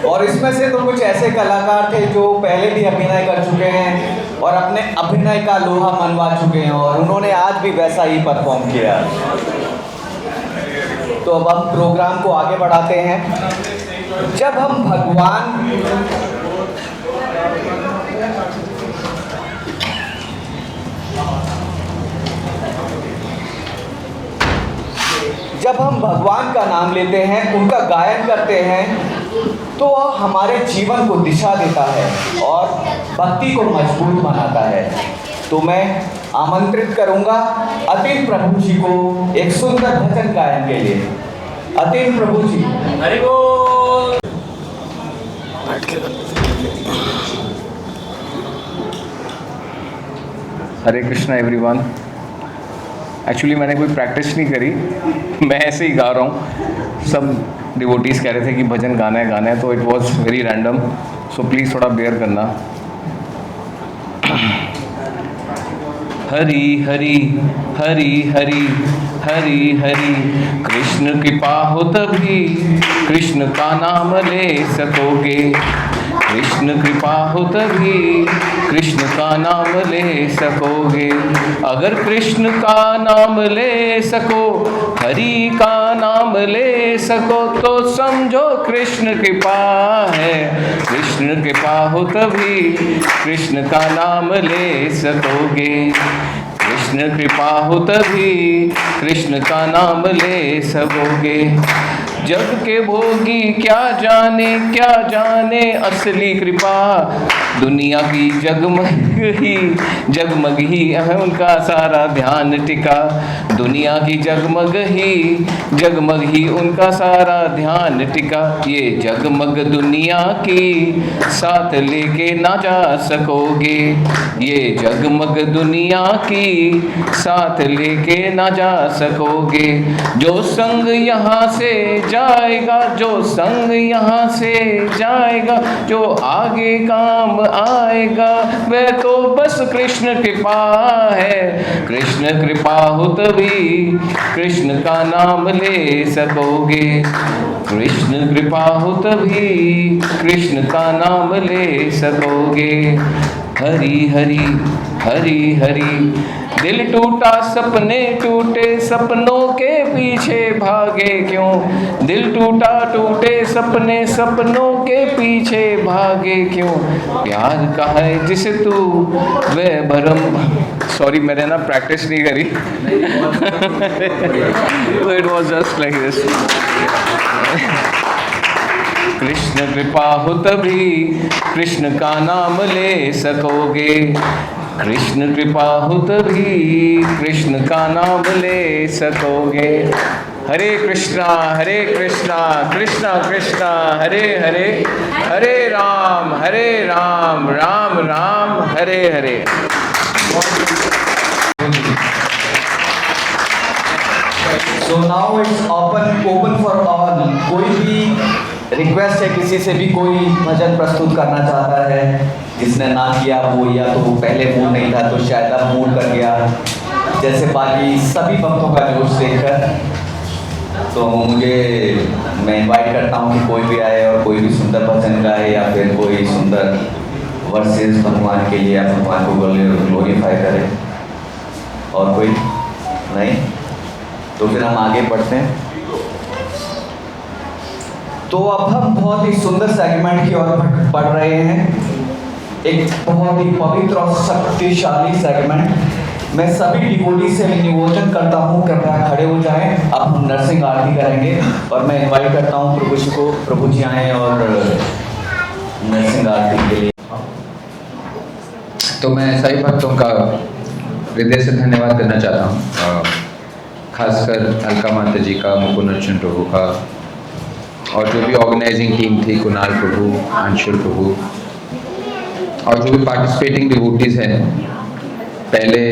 और इसमें से तो कुछ ऐसे कलाकार थे जो पहले भी अभिनय कर चुके हैं और अपने अभिनय का लोहा मनवा चुके हैं और उन्होंने आज भी वैसा ही परफॉर्म किया। तो अब हम प्रोग्राम को आगे बढ़ाते हैं। जब हम भगवान का नाम लेते हैं, उनका गायन करते हैं, तो वह हमारे जीवन को दिशा देता है और भक्ति को मजबूत बनाता है। तो मैं आमंत्रित करूंगा अतीन प्रभु जी को एक सुंदर भजन गायन के लिए। अतीन प्रभु जी। हरि बोल। हरे कृष्णा एवरीवन। एक्चुअली मैंने कोई प्रैक्टिस नहीं करी, मैं ऐसे ही गा रहा हूँ। सब डिवोटीज़ कह रहे थे कि भजन गाना है, तो it was very random, so please थोड़ा बेयर करना। हरि हरि हरि हरि हरि हरि, कृष्ण कृपा हो तभी कृष्ण का नाम ले सकोगे। कृष्ण कृपा हो तभी कृष्ण का नाम ले सकोगे। अगर कृष्ण का नाम ले सको, हरि का नाम ले सको, तो समझो कृष्ण कृपा है। कृष्ण कृपा हो तभी कृष्ण का नाम ले सकोगे। कृष्ण कृष्ण कृपा हो तभी कृष्ण का नाम ले सकोगे। जग के भोगी क्या जाने असली कृपा, दुनिया की जगमग ही है उनका सारा ध्यान टिका। दुनिया की जगमग ही उनका सारा ध्यान टिका। ये जगमग दुनिया की साथ लेके ना जा सकोगे, ये जगमग दुनिया की साथ लेके ना जा सकोगे। जो संग यहाँ से जाएगा, जो संग यहाँ से जाएगा, जो आगे काम आएगा, वह तो बस कृष्ण कृपा है। कृष्ण कृपा हो तभी कृष्ण का नाम ले सकोगे। कृष्ण कृपा हो तभी कृष्ण का नाम ले सकोगे। हरि हरि हरि हरि। दिल टूटा सपने टूटे, सपनों के पीछे भागे क्यों। दिल टूटा टूटे सपने, सपनों के पीछे भागे क्यों। प्यार का है जिसे तू वह भरम, सॉरी मैंने ना प्रैक्टिस नहीं करी। It was just like this. Krishna कृपा हो तभी कृष्ण का नाम ले सकोगे। कृष्ण कृपा हो तभी कृष्ण का नाम ले सकोगे। हरे कृष्णा कृष्णा कृष्णा हरे हरे, हरे Ram Ram Ram Hare Hare. So now it's open for all. कोई भी रिक्वेस्ट है, किसी से भी कोई भजन प्रस्तुत करना चाहता है, जिसने ना किया वो या तो पहले मूड नहीं था तो शायद अब मूड कर गया, जैसे बाकी सभी भक्तों का जोश देखकर, तो मैं इनवाइट करता हूँ कि कोई भी आए और कोई भी सुंदर भजन गाए या फिर कोई सुंदर वर्सेस भगवान के लिए या भगवान को ग्लोरीफाई करे। और कोई नहीं तो फिर हम आगे बढ़ते हैं। तो अब हम बहुत ही सुंदर सेगमेंट की ओर बढ़ रहे हैं, एक बहुत ही पवित्र और शक्तिशाली सेगमेंट। मैं सभी डिवोटी से निवेदन करता हूँ कृपया खड़े हो जाएं। अब हम नरसिंह आरती करेंगे और मैं इनवाइट करता हूँ प्रभु जी को, प्रभु जी आए और नरसिंह आरती के लिए। तो मैं सभी भक्तों का हृदय से धन्यवाद करना चाहता हूँ, खासकर अलका माता जी का, मुकुंद अर्चन प्रभु का, और जो भी ऑर्गेनाइजिंग टीम थी, कुणाल प्रभु, अंशुल प्रभु, और जो भी पार्टिसिपेटिंग डिवोटीज हैं। पहले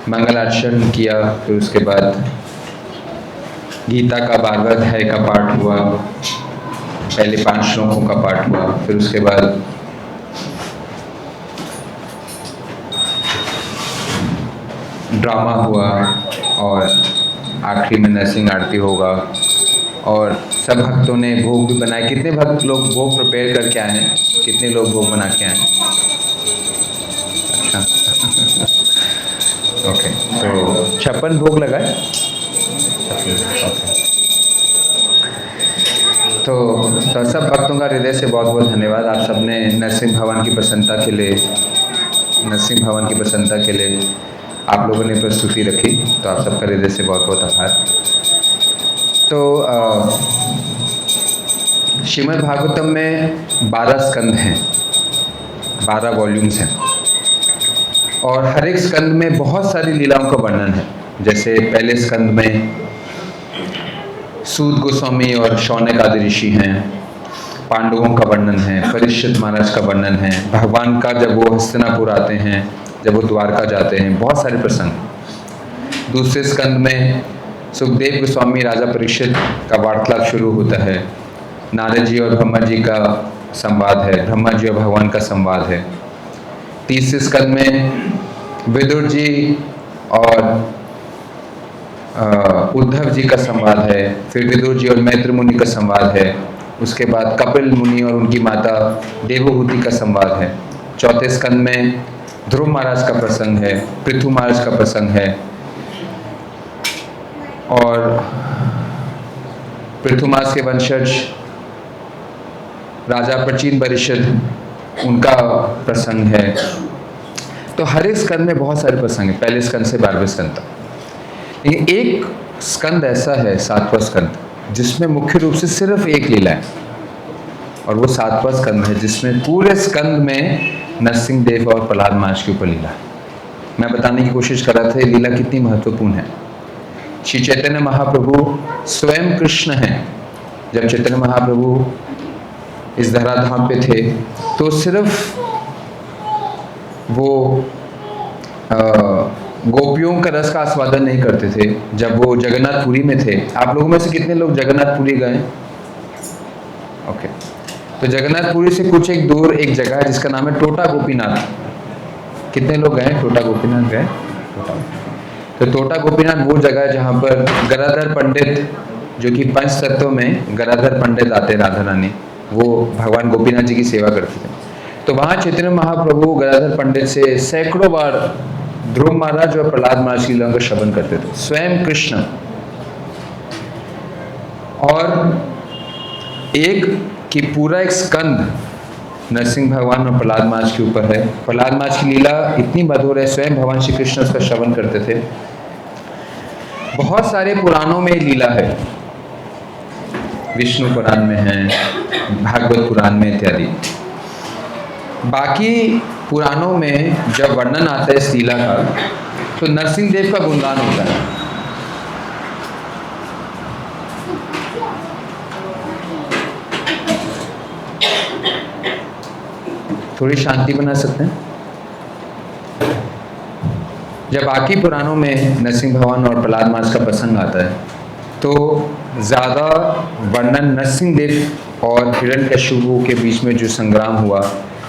मंगलाचरण किया, फिर उसके बाद गीता का 12वां अध्याय का पाठ हुआ, पहले 5 श्लोकों का पाठ हुआ, फिर उसके बाद ड्रामा हुआ और आखिरी में नरसिंह आरती होगा। और सब भक्तों ने भोग भी बनाए। कितने भक्त लोग भोग प्रिपेयर करके आए हैं? कितने लोग भोग बना के आए हैं? अच्छा ओके, तो 56 भोग लगाए। तो सब भक्तों का हृदय से बहुत बहुत धन्यवाद। आप सबने नरसिंह भगवान की प्रसन्नता के लिए आप लोगों ने प्रस्तुति रखी, तो आप सबका हृदय से बहुत बहुत आभार। तो श्रीमद् भागवतम में 12 स्कंद हैं, 12 वॉल्यूम्स हैं, और हर एक स्कंद में बहुत सारी लीलाओं का वर्णन है। जैसे पहले स्कंद में सूत गोस्वामी और शौनक आदि ऋषि हैं, पांडवों का वर्णन है, परीक्षित महाराज का वर्णन है, भगवान का जब वो हस्तिनापुर आते हैं, जब वो द्वारका जाते हैं, बहुत सारे प्रसंग। दूसरे स्कंद में सुखदेव गोस्वामी राजा परीक्षित का वार्तालाप शुरू होता है, नारद जी और ब्रह्मा जी का संवाद है, ब्रह्मा जी और भगवान का संवाद है। तीसरे स्कंद में विदुर जी और उद्धव जी का संवाद है, फिर विदुर जी और मैत्र मुनि का संवाद है, उसके बाद कपिल मुनि और उनकी माता देवहूति का संवाद है। चौथे स्कंद में ध्रुव महाराज का प्रसंग है, पृथु महाराज का प्रसंग है, और पृथु महाराज के वंशज राजा प्रचीन परिषद, उनका प्रसंग है। तो हर एक स्कंद में बहुत सारे प्रसंग हैं, पहले स्कंद से 12वें स्कंद तक। लेकिन एक स्कंद ऐसा है, 7वां स्कंद, जिसमें मुख्य रूप से सिर्फ एक लीला है, और वो 7वां स्कंद है जिसमें पूरे स्कंद में नरसिंह देव और प्रहलाद महाराज के ऊपर लीला है। मैं बताने की कोशिश कर रहा था ये लीला कितनी महत्वपूर्ण है। श्री चैतन्य महाप्रभु स्वयं कृष्ण हैं। जब चैतन्य महाप्रभु इस धराधाम पे थे तो सिर्फ वो गोपियों का रस का आस्वादन नहीं करते थे। जब वो जगन्नाथपुरी में थे, आप लोगों में से कितने लोग जगन्नाथपुरी गए? ओके, तो जगन्नाथपुरी से कुछ एक दूर एक जगह है जिसका नाम है टोटा गोपीनाथ। कितने लोग गए टोटा गोपीनाथ? गए टोटा। तो टोटा गोपीनाथ वो जगह है जहाँ पर गदाधर पंडित, जो कि पंच तत्वों में गदाधर पंडित आते राधा रानी, वो भगवान गोपीनाथ जी की सेवा करते थे। तो वहाँ चैतन्य महाप्रभु गदाधर पंडित से सैकड़ों बार ध्रुव महाराज और प्रहलाद महाराज की लीलाओं का श्रवण करते थे, स्वयं कृष्ण। और एक कि पूरा एक स्कंद नरसिंह भगवान और प्रहलाद महाराज के ऊपर है। प्रहलाद महाराज की लीला इतनी मधुर है, स्वयं भगवान श्री कृष्ण उसका श्रवण करते थे। बहुत सारे पुराणों में लीला है, विष्णु पुराण में है, भागवत पुराण में इत्यादि। बाकी पुराणों में जब वर्णन आता है इस लीला का तो नरसिंह देव का गुणगान होता है। थोड़ी शांति बना सकते हैं। जब बाकी पुराणों में नरसिंह भगवान और प्रहलाद महाराज का प्रसंग आता है तो ज़्यादा वर्णन नरसिंह देव और हिरण्यकशिपु के बीच में जो संग्राम हुआ,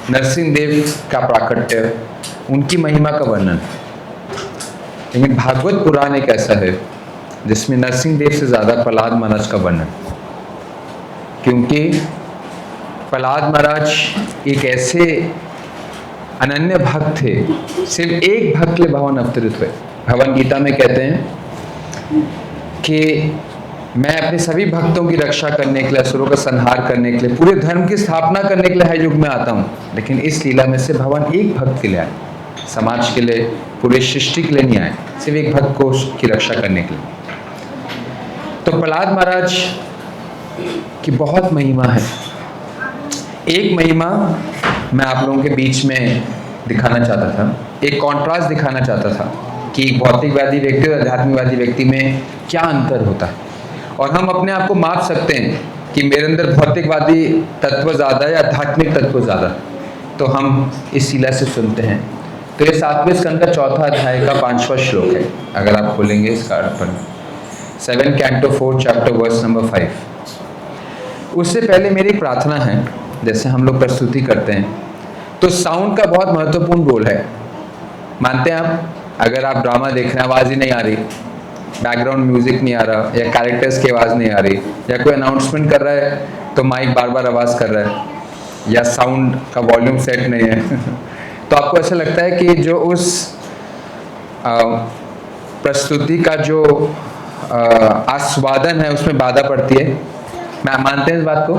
नरसिंह देव का प्राकट्य, उनकी महिमा का वर्णन। लेकिन भागवत पुराण एक ऐसा है जिसमें नरसिंह देव से ज़्यादा प्रहलाद महाराज का वर्णन, क्योंकि प्रहलाद महाराज एक ऐसे अनन्य भक्त थे, सिर्फ एक भक्त के लिए भगवान अवतरित हुए। भगवान गीता में कहते हैं कि मैं अपने सभी भक्तों की रक्षा करने के लिए, असुरों का संहार करने के लिए, पूरे धर्म की स्थापना करने के लिए हर युग में आता हूँ। लेकिन इस लीला में से भगवान एक भक्त के लिए आए, समाज के लिए, पूरे सृष्टि के लिए नहीं आए, सिर्फ एक भक्त को की रक्षा करने के लिए। तो प्रहलाद महाराज की बहुत महिमा है। एक महिमा मैं आप लोगों के बीच में दिखाना चाहता था, एक कॉन्ट्रास्ट दिखाना चाहता था कि भौतिकवादी व्यक्ति और आध्यात्मिकवादी व्यक्ति में क्या अंतर होता है, और हम अपने आप को माप सकते हैं कि मेरे अंदर भौतिकवादी तत्व ज़्यादा है या आध्यात्मिक तत्व ज़्यादा। तो हम इस लीला से सुनते हैं। तो ये 7वें स्कंद का 4था अध्याय का 5वां श्लोक है, अगर आप खोलेंगे इस कार्ड पर, 7 कैंटो 4 चैप्टर वर्स नंबर 5। उससे पहले मेरी प्रार्थना है, जैसे हम लोग प्रस्तुति करते हैं तो साउंड का बहुत महत्वपूर्ण रोल है। मानते हैं आप? अगर आप ड्रामा देख रहे हैं, आवाज़ ही नहीं आ रही, बैकग्राउंड म्यूजिक नहीं आ रहा, या कैरेक्टर्स की आवाज़ नहीं आ रही, या कोई अनाउंसमेंट कर रहा है तो माइक बार बार आवाज़ कर रहा है, या साउंड का वॉल्यूम सेट नहीं है तो आपको ऐसा लगता है कि जो उस प्रस्तुति का जो आस्वादन है उसमें बाधा पड़ती है। मैं मानते हैं इस बात को?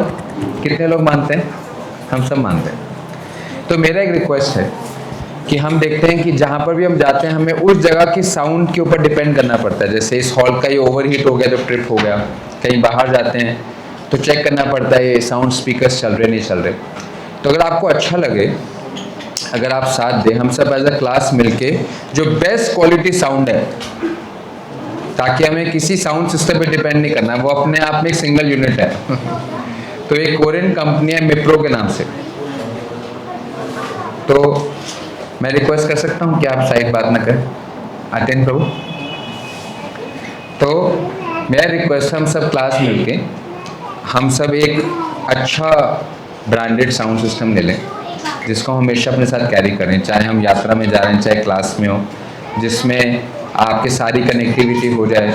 कितने लोग मानते हैं? हम सब मानते हैं। तो मेरा एक रिक्वेस्ट है कि हम देखते हैं कि जहाँ पर भी हम जाते हैं हमें उस जगह की साउंड के ऊपर डिपेंड करना पड़ता है। जैसे इस हॉल का ये ओवरहीट हो गया तो ट्रिप हो गया, कहीं बाहर जाते हैं तो चेक करना पड़ता है ये साउंड स्पीकर्स चल रहे नहीं चल रहे। तो अगर आपको अच्छा लगे, अगर आप साथ दें, हम सब एज अ क्लास मिलके जो बेस्ट क्वालिटी साउंड है, ताकि हमें किसी साउंड सिस्टम पे डिपेंड नहीं करना, वो अपने आप में एक सिंगल यूनिट है तो एक कोरियन कंपनी है मिप्रो के नाम से। तो मैं रिक्वेस्ट कर सकता हूँ कि आप साइड बात ना करें, आते हैं प्रभु। तो मेरा रिक्वेस्ट, हम सब क्लास मिलके हम सब एक अच्छा ब्रांडेड साउंड सिस्टम ले लें जिसको हमेशा अपने साथ कैरी करें, चाहे हम यात्रा में जा रहे हैं चाहे क्लास में हो, जिसमें आपकी सारी कनेक्टिविटी हो जाए,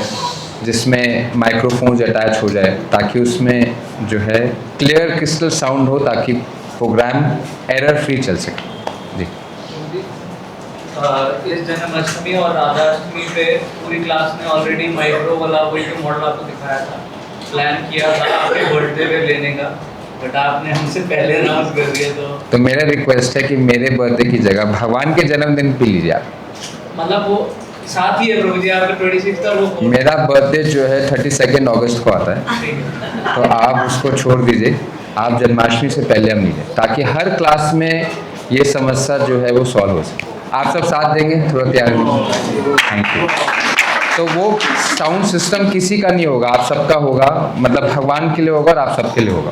जिसमें माइक्रोफोन्स अटैच हो जाए, ताकि उसमें जो है क्लियर क्रिस्टल साउंड हो, ताकि प्रोग्राम एरर फ्री चल सके। जी, इस जन्माष्टमी और राधाष्टमी पे पूरी क्लास ने ऑलरेडी माइक्रो वाला वही जो मॉडल आपको दिखाया था, प्लान किया था आपके बर्थडे पे लेने का, बट आपने हमसे पहले अनाउंस कर दिया तो मेरा रिक्वेस्ट है कि मेरे बर्थडे की जगह भगवान के जन्मदिन पी लीजिए आप। मतलब वो साथ ही है प्रभु जी, आपका 26 और वो मेरा बर्थडे जो है 32 अगस्त को आता है, तो आप उसको छोड़ दीजिए, आप जन्माष्टमी से पहले हम लीजिए, ताकि हर क्लास में ये समस्या जो है वो सॉल्व हो सके। आप सब साथ देंगे, थोड़ा तैयार कीजिए। Thank you. तो वो साउंड सिस्टम किसी का नहीं होगा, आप सबका होगा, मतलब भगवान के लिए होगा और आप सबके लिए होगा,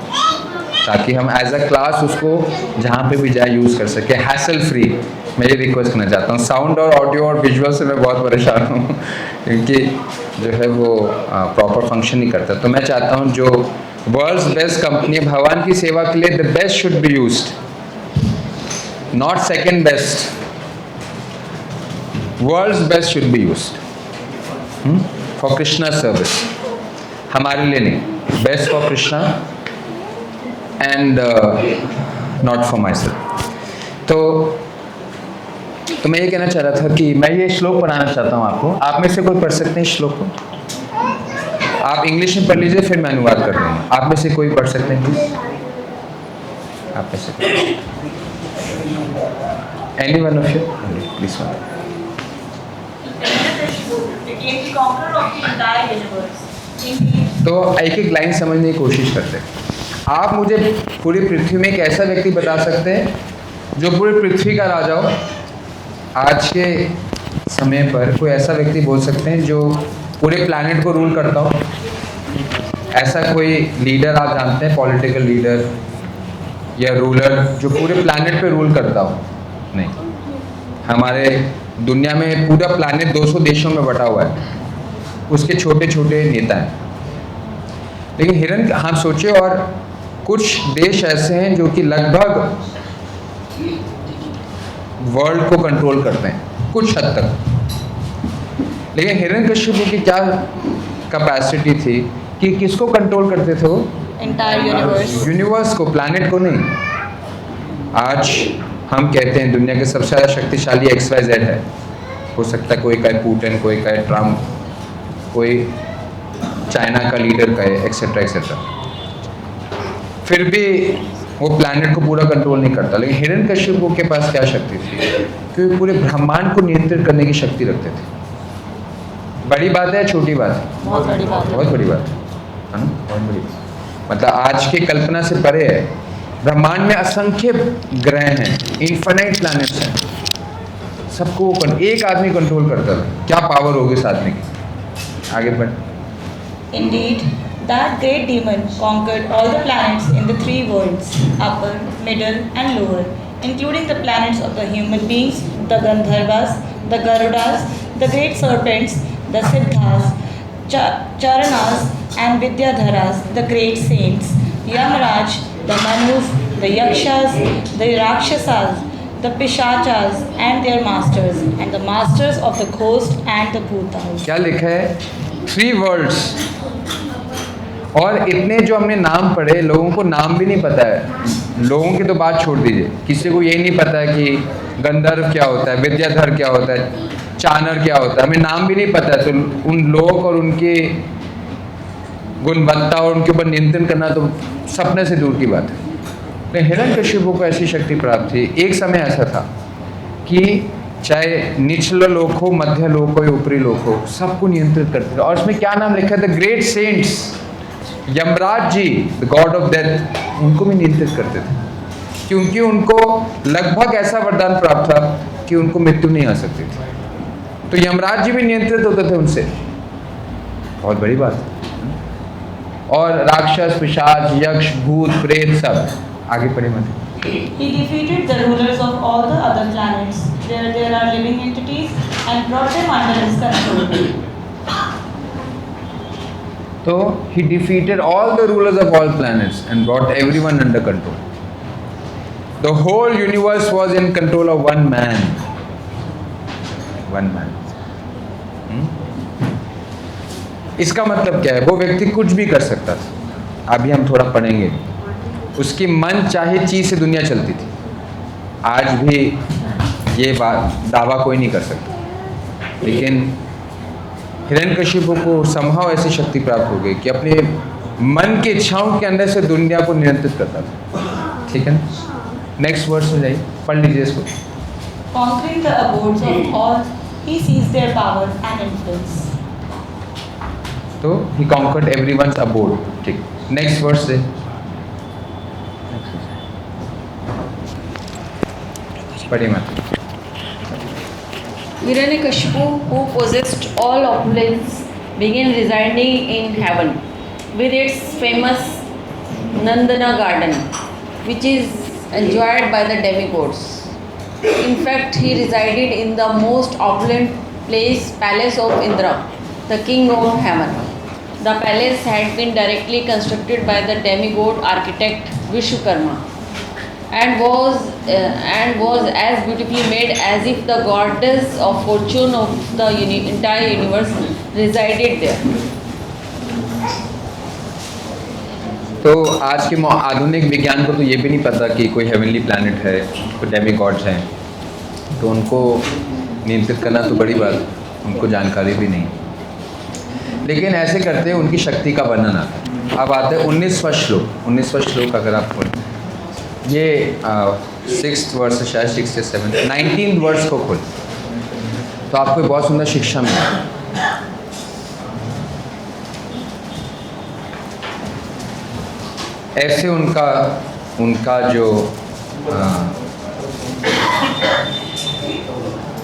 ताकि हम एज अ क्लास उसको जहाँ पे भी जाए यूज़ कर सके, हैसल फ्री। मैं ये रिक्वेस्ट करना चाहता हूँ। साउंड और ऑडियो और विजुअल से मैं बहुत परेशान हूँ क्योंकि जो है वो प्रॉपर फंक्शन नहीं करता। तो मैं चाहता हूँ जो वर्ल्ड्स बेस्ट कंपनी भगवान की सेवा के लिए, the best should be used, not second best, world's best should be used for Krishna service. हमारे लिए नहीं, best for Krishna and not for myself. तो मैं ये कहना चाह रहा था कि मैं ये श्लोक पढ़ाना चाहता हूँ आपको। आप में से कोई पढ़ सकते हैं श्लोक को? आप इंग्लिश में पढ़ लीजिए, फिर मैं अनुवाद कर दूँगा। आप में से कोई पढ़ सकते हैं प्लीज? आप में से any one of you please? तो एक एक लाइन समझने की कोशिश करते हैं। आप मुझे पूरी पृथ्वी में एक ऐसा व्यक्ति बता सकते हैं जो पूरी पृथ्वी का राजा हो? आज के समय पर कोई ऐसा व्यक्ति बोल सकते हैं जो पूरे प्लैनेट को रूल करता हो? ऐसा कोई लीडर आप जानते हैं, पॉलिटिकल लीडर या रूलर जो पूरे प्लैनेट पे रूल करता हो? नहीं। हमारे दुनिया में पूरा प्लैनेट 200 देशों में बटा हुआ है, उसके छोटे छोटे नेता हैं। लेकिन हिरन, हम सोचे, और कुछ देश ऐसे हैं जो कि लगभग वर्ल्ड को कंट्रोल करते हैं कुछ हद तक। लेकिन हिरण्यकशिपु की क्या कैपेसिटी थी कि किसको कंट्रोल करते थे वो? Entire universe. यूनिवर्स को, प्लैनेट को नहीं। आज हम कहते हैं दुनिया के सबसे ज़्यादा शक्तिशाली XYZ है। हो सकता है कोई कहे पुतिन, कोई कहे ट्रम्प, कोई चाइना का लीडर कहे, एक्सेट्रा एक्सेट्रा। फिर भी वो प्लैनेट को पूरा कंट्रोल नहीं करता। लेकिन हिरण्यकशिपु के पास क्या शक्ति थी कि पूरे ब्रह्मांड को नियंत्रित करने की शक्ति रखते थे। बड़ी बात है, छोटी बात है? बहुत बड़ी बात है। बहुत बड़ी बात है ना, बहुत बड़ी। मतलब आज की कल्पना से परे है। ब्रह्मांड में असंख्य ग्रह हैं, इन्फिनाइट प्लैनेट्स हैं, सबको एक आदमी कंट्रोल करता था। क्या पावर होगी इस आदमी की? आगे बढ़। Indeed, that great demon conquered all the planets in the 3 worlds, upper, middle and lower, including the planets of the human beings, the Gandharvas, the Garudas, the great serpents, the Siddhas, Charanas and Vidyadharas, the great saints, Yamraj, the Manus, the Yakshas, the Rakshasas, the Pishachas and their masters, and the masters of the ghost and the Bhutas. क्या लिखा है? 3 वर्ल्ड्स। और इतने जो हमने नाम पढ़े, लोगों को नाम भी नहीं पता है। लोगों की तो बात छोड़ दीजिए, किसी को यही नहीं पता है कि गंधर्व क्या होता है, विद्याधर क्या होता है, चानर क्या होता है, हमें नाम भी नहीं पता है। तो उन लोग और उनकी गुणवत्ता और उनके ऊपर नियंत्रण करना तो सपने से दूर की बात है। लेकिन हिरण्यकशिपु को ऐसी शक्ति प्राप्त थी। एक समय ऐसा था कि चाहे निचला लोक हो, मध्य लोक हो या ऊपरी लोक हो, सबको नियंत्रित करते थे। और इसमें क्या नाम लिखा था? Great saints, Yamraj ji, the god of death, उनको भी नियंत्रित करते थे, क्योंकि उनको लगभग ऐसा वरदान प्राप्त था कि उनको मृत्यु नहीं आ सकती थी। तो यमराज जी भी नियंत्रित होते थे उनसे। बहुत बड़ी बात है। और राक्षस, पिशाच, यक्ष, भूत, प्रेत सब। आगे पढ़े मत। He defeated the rulers of all the other planets where there are living entities and brought them under his control. So he defeated all the rulers of all planets and brought everyone under control. The whole universe was in control of one man. One man. इसका मतलब क्या है? वो व्यक्ति कुछ भी कर सकता था। अभी हम थोड़ा पढ़ेंगे। उसकी मन चाहे चीज से दुनिया चलती थी। आज भी ये दावा कोई नहीं कर सकता। लेकिन हिरण्यकशिपु को संभव ऐसी शक्ति प्राप्त हो गई कि अपने मन की इच्छाओं के अंदर से दुनिया को नियंत्रित करता था। ठीक है ना? नेक्स्ट वर्स हो जाइए, पढ़ लीजिए इसको। Conquering the abodes of all, he seized their power and influence. तो he conquered everyone's abode। ठीक, नेक्स्ट वर्स से पढ़िए मत। Hiranyakashipu, who possessed all opulence, began residing in heaven with its famous Nandana garden, which is enjoyed by the demigods. In fact, he resided in the most opulent palace of Indra, the king of heaven. The palace had been directly constructed by the demigod architect Vishwakarma and was as beautifully made as if the goddess of fortune of the entire universe resided there. तो आज के आधुनिक विज्ञान को तो ये भी नहीं पता कि कोई हेवनली प्लैनेट है, कोई डेमिगॉड्स हैं, तो उनको नियंत्रित करना तो बड़ी बात, उनको जानकारी भी नहीं। लेकिन ऐसे करते हैं उनकी शक्ति का वर्णन आता है। अब आते हैं 19वां श्लोक। 19वां श्लोक अगर आप खोलें, ये 6th वर्स है शायद, 6 या 7, 19th वर्स को खोल तो आपको बहुत सुंदर शिक्षा मिलेगी। ऐसे उनका जो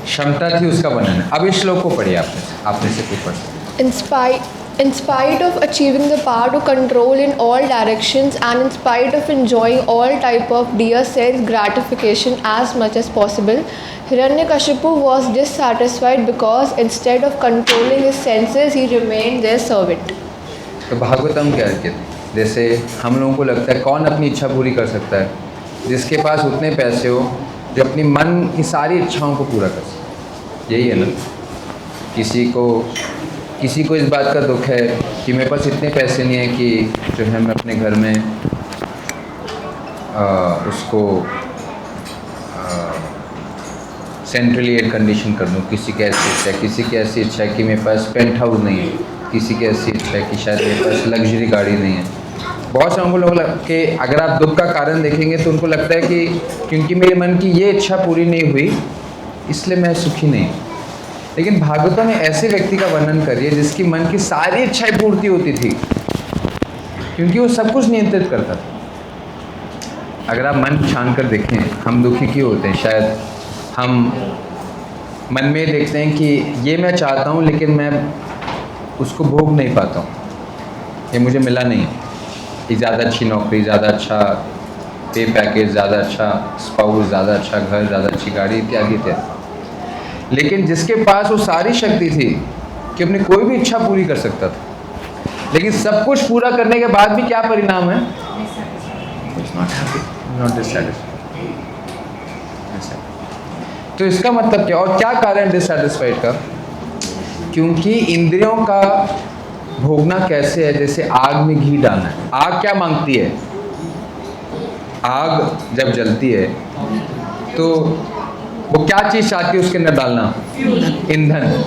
क्षमता थी उसका वर्णन है। अब इस श्लोक को पढ़िए आपने से कोई पढ़। In spite of achieving the power to control in all directions and in spite of enjoying all type of dear sense gratification as much as possible, Hiranyakashipu was dissatisfied because instead of controlling his senses, he remained their servant. तो भागवतम क्या कहते हैं, जैसे हम लोगों को लगता है कौन अपनी इच्छा पूरी कर सकता है, जिसके पास उतने पैसे हो जो अपनी मन की सारी इच्छाओं को पूरा कर सके। यही है ना, किसी को इस बात का दुख है कि मेरे पास इतने पैसे नहीं है कि जो है मैं अपने घर में उसको सेंट्रली एयर कंडीशन कर दूँ। किसी की ऐसी इच्छा है, किसी की ऐसी इच्छा है कि मेरे पास पेंट हाउस नहीं है, किसी की ऐसी इच्छा है कि शायद मेरे पास लग्जरी गाड़ी नहीं है। बहुत से लोग के अगर आप दुख का कारण देखेंगे तो उनको लगता है कि क्योंकि मेरे मन की ये इच्छा पूरी नहीं हुई इसलिए मैं सुखी नहीं। लेकिन भागवतम में ऐसे व्यक्ति का वर्णन करिए जिसकी मन की सारी इच्छाएं पूर्ति होती थी, क्योंकि वो सब कुछ नियंत्रित करता था। अगर आप मन छान कर देखें, हम दुखी क्यों होते हैं? शायद हम मन में देखते हैं कि ये मैं चाहता हूँ लेकिन मैं उसको भोग नहीं पाता हूँ, ये मुझे मिला नहीं। ये ज़्यादा अच्छी नौकरी, ज़्यादा अच्छा पे पैकेज, ज़्यादा अच्छा स्पाउस, ज़्यादा अच्छा घर, ज़्यादा अच्छी गाड़ी इत्यादि इत्यादि। लेकिन जिसके पास वो सारी शक्ति थी कि अपनी कोई भी इच्छा पूरी कर सकता था, लेकिन सब कुछ पूरा करने के बाद भी क्या परिणाम है? Not dissatisfied. तो इसका मतलब क्या, और क्या कारण डिससैटिस्फाइड का? क्योंकि इंद्रियों का भोगना कैसे है, जैसे आग में घी डालना है। आग क्या मांगती है? आग जब जलती है तो वो क्या चीज़ चाहती है उसके अंदर डालना? ईंधन।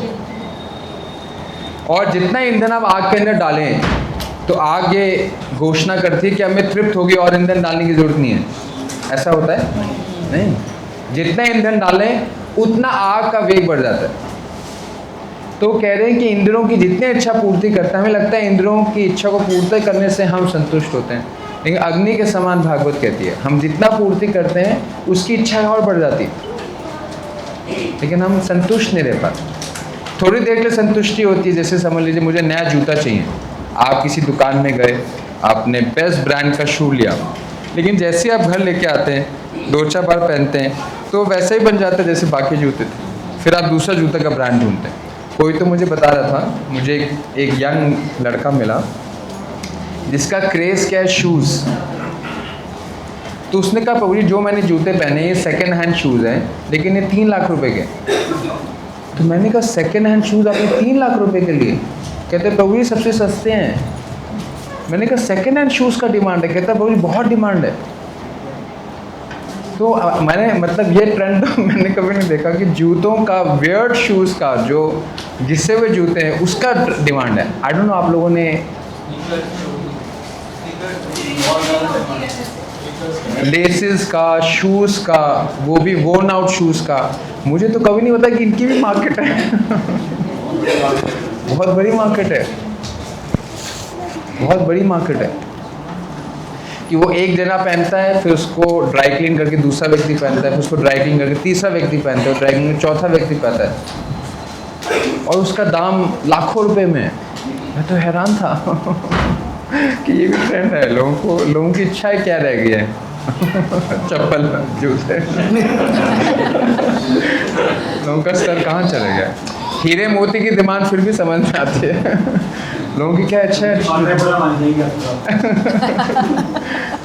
और जितना ईंधन आप आग के अंदर डालें तो आग ये घोषणा करती है कि अब मैं तृप्त होगी और ईंधन डालने की जरूरत नहीं है। ऐसा होता है? नहीं। जितना ईंधन डालें उतना आग का वेग बढ़ जाता है। तो कह रहे हैं कि इंद्रियों की जितनी इच्छा पूर्ति करता है, हमें लगता है इंद्रियों की इच्छा को पूर्ति करने से हम संतुष्ट होते हैं, लेकिन अग्नि के समान भागवत कहती है हम जितना पूर्ति करते हैं उसकी इच्छा और बढ़ जाती है, लेकिन हम संतुष्ट नहीं रह पाते। थोड़ी देर के लिए संतुष्टि होती है, जैसे समझ लीजिए मुझे नया जूता चाहिए, आप किसी दुकान में गए, आपने बेस्ट ब्रांड का शू लिया, लेकिन जैसे आप घर लेके आते हैं 2-4 बार पहनते हैं तो वैसा ही बन जाता है जैसे बाकी जूते थे। फिर आप दूसरा जूते का ब्रांड ढूंढते हैं। कोई तो मुझे बता रहा था, मुझे एक यंग लड़का मिला जिसका क्रेज़ क्या है, शूज़। तो उसने कहा प्रभु जी जो मैंने जूते पहने ये सेकेंड हैंड शूज़ हैं, लेकिन ये 3 लाख रुपए के। तो मैंने कहा सेकेंड हैंड शूज़ आपने 3 लाख रुपए के लिए? कहते प्रभु जी सबसे सस्ते हैं। मैंने कहा सेकेंड हैंड शूज़ का डिमांड है? कहता प्रभु जी बहुत डिमांड है। तो मैंने मतलब ये ट्रेंड मैंने कभी नहीं देखा कि जूतों का, वियर्ड शूज़ का, जो घिसे हुए जूते हैं उसका डिमांड है। आई डोंट नो आप लोगों ने लेसेस का, शूज़ का, वो भी वोर्न आउट शूज़ का। मुझे तो कभी नहीं पता कि इनकी भी मार्केट है। बहुत बड़ी मार्केट है, बहुत बड़ी मार्केट है कि वो एक जना पहनता है, फिर उसको ड्राई क्लीन करके दूसरा व्यक्ति पहनता है, फिर उसको ड्राई क्लीन करके तीसरा व्यक्ति पहनता है, ड्राई क्लीन करके चौथा व्यक्ति पहनता है, और उसका दाम लाखों रुपए में है। मैं तो हैरान था कि ये भी ट्रेंड है। लोगों की इच्छाएं क्या रह गई है? चप्पल, जूते। लोगों का स्तर कहाँ चले गया? हीरे मोती की डिमांड फिर भी समझ में आती है। लोगों की क्या इच्छा है?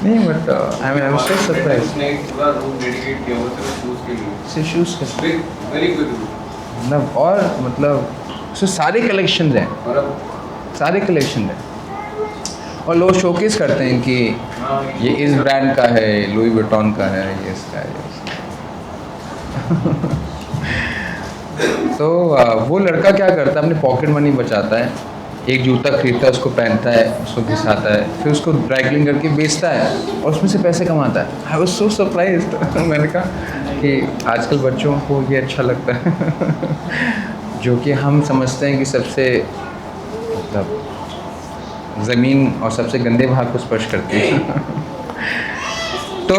नहीं but I am so surprised. Shoes के मतलब, और मतलब उसमें सारे कलेक्शन हैं, सारे कलेक्शन हैं, और लोग शोकेस करते हैं कि ये इस ब्रांड का है, लुई विटॉन का है, ये इसका है, तो वो लड़का क्या करता है, अपने पॉकेट मनी बचाता है, एक जूता खरीदता है, उसको पहनता है, उसको घिसाता है, फिर उसको ड्राई क्लीन करके बेचता है और उसमें से पैसे कमाता है। I was so surprised. मैंने कहा कि आजकल बच्चों को ये अच्छा लगता है जो कि हम समझते हैं कि सबसे मतलब ज़मीन और सबसे गंदे भाग को स्पर्श करती है। तो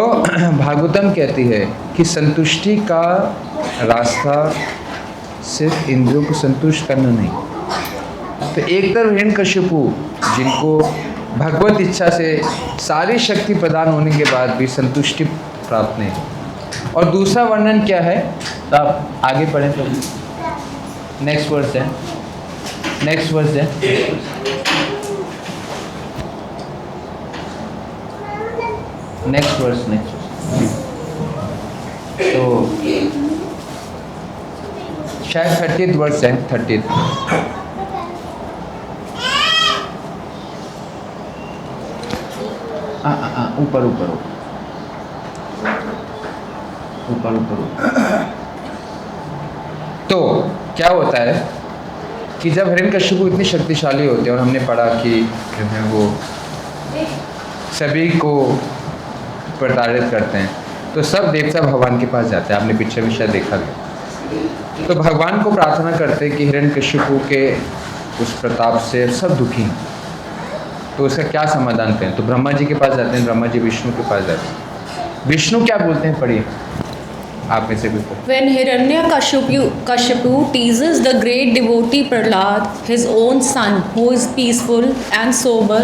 भागवतम कहती है कि संतुष्टि का रास्ता सिर्फ इंद्रियों को संतुष्ट करना नहीं। तो एक तरफ हिरण्यकशिपु, जिनको भगवत इच्छा से सारी शक्ति प्रदान होने के बाद भी संतुष्टि प्राप्त नहीं, और दूसरा वर्णन क्या है, तो आप आगे पढ़ें तो नेक्स्ट वर्स है, नेक्स्ट वर्स है। नेक्स्ट वर्स, तो शायद 30th वर्स है, 30th। ऊपर ऊपर ऊपर ऊपर। तो क्या होता है कि जब हिरण्यकशिपु इतनी शक्तिशाली होते हैं, और हमने पढ़ा कि जो है वो सभी को प्रताड़ित करते हैं, तो सब देवता भगवान के पास जाते हैं। आपने पीछे भी शायद देखा गया। तो भगवान को प्रार्थना करते हैं कि हिरण्यकशिपु के उस प्रताप से सब दुखी हैं, तो उसका क्या समाधान करें। तो ब्रह्मा जी के पास जाते हैं, ब्रह्मा जी विष्णु के पास जाते हैं। विष्णु क्या बोलते हैं, पढ़िए आप में से भी। When Hiranyakashipu teases the great devotee Prahlad, his own son, who is peaceful and sober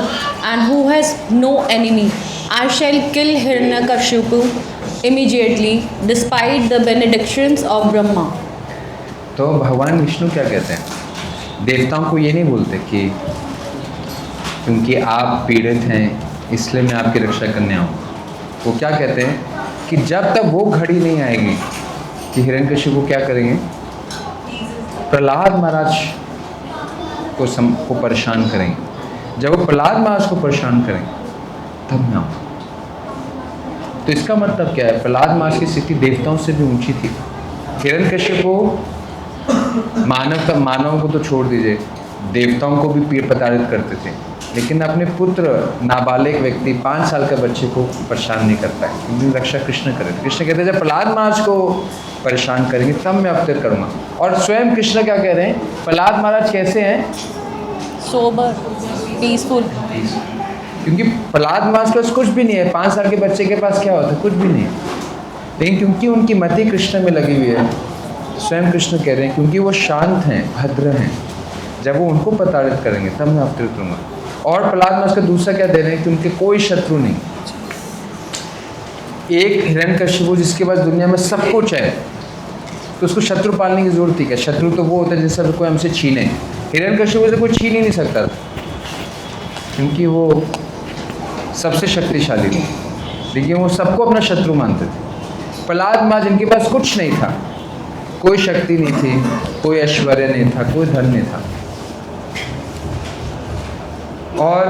and who has no enemy, I shall kill Hiranyakashipu immediately, despite the benedictions of Brahma. तो भगवान विष्णु क्या कहते हैं, देवताओं को ये नहीं बोलते कि क्योंकि आप पीड़ित हैं इसलिए मैं आपकी रक्षा करने आऊँ। वो क्या कहते हैं कि जब तक वो घड़ी नहीं आएगी कि हिरण्यकशिपु क्या करेंगे, प्रहलाद महाराज को परेशान करेंगे। जब वो प्रहलाद महाराज को परेशान करेंगे तब मैं आऊँ। तो इसका मतलब क्या है, प्रहलाद महाराज की स्थिति देवताओं से भी ऊंची थी। हिरण्यकशिपु मानव को तो छोड़ दीजिए, देवताओं को भी प्रताड़ित करते थे, लेकिन अपने पुत्र नाबालिग व्यक्ति 5 साल के बच्चे को परेशान नहीं कर पाए, क्योंकि रक्षा कृष्ण करे। कृष्ण कहते हैं जब प्रहलाद महाराज को परेशान करेंगे तब मैं अवतार करूँगा। और स्वयं कृष्ण क्या कह रहे हैं, प्रहलाद महाराज कैसे हैं, सोबर, पीसफुल। क्योंकि प्रहलाद महाराज के पास कुछ भी नहीं है, 5 साल के बच्चे के पास क्या होता है, कुछ भी नहीं है, लेकिन क्योंकि उनकी मति कृष्ण में लगी हुई है, स्वयं कृष्ण कह रहे हैं क्योंकि वो शांत हैं, भद्र हैं, जब वो उनको प्रताड़ित करेंगे तब मैं अवतरित करूँगा। और प्रहलाद महाराज का दूसरा क्या दे रहे हैं कि उनके कोई शत्रु नहीं। एक हिरण्यकशिपु जिसके पास दुनिया में सब कुछ है, तो उसको शत्रु पालने की जरूरत है क्या? शत्रु तो वो होता है जिससे कोई हमसे छीने। हिरण्यकशिपु से कोई छीन ही नहीं सकता क्योंकि वो सबसे शक्तिशाली थे, लेकिन वो सबको अपना शत्रु मानते थे। प्रहलाद महाराज जिनके पास कुछ नहीं था, कोई शक्ति नहीं थी, कोई ऐश्वर्य नहीं था, कोई धन नहीं था, और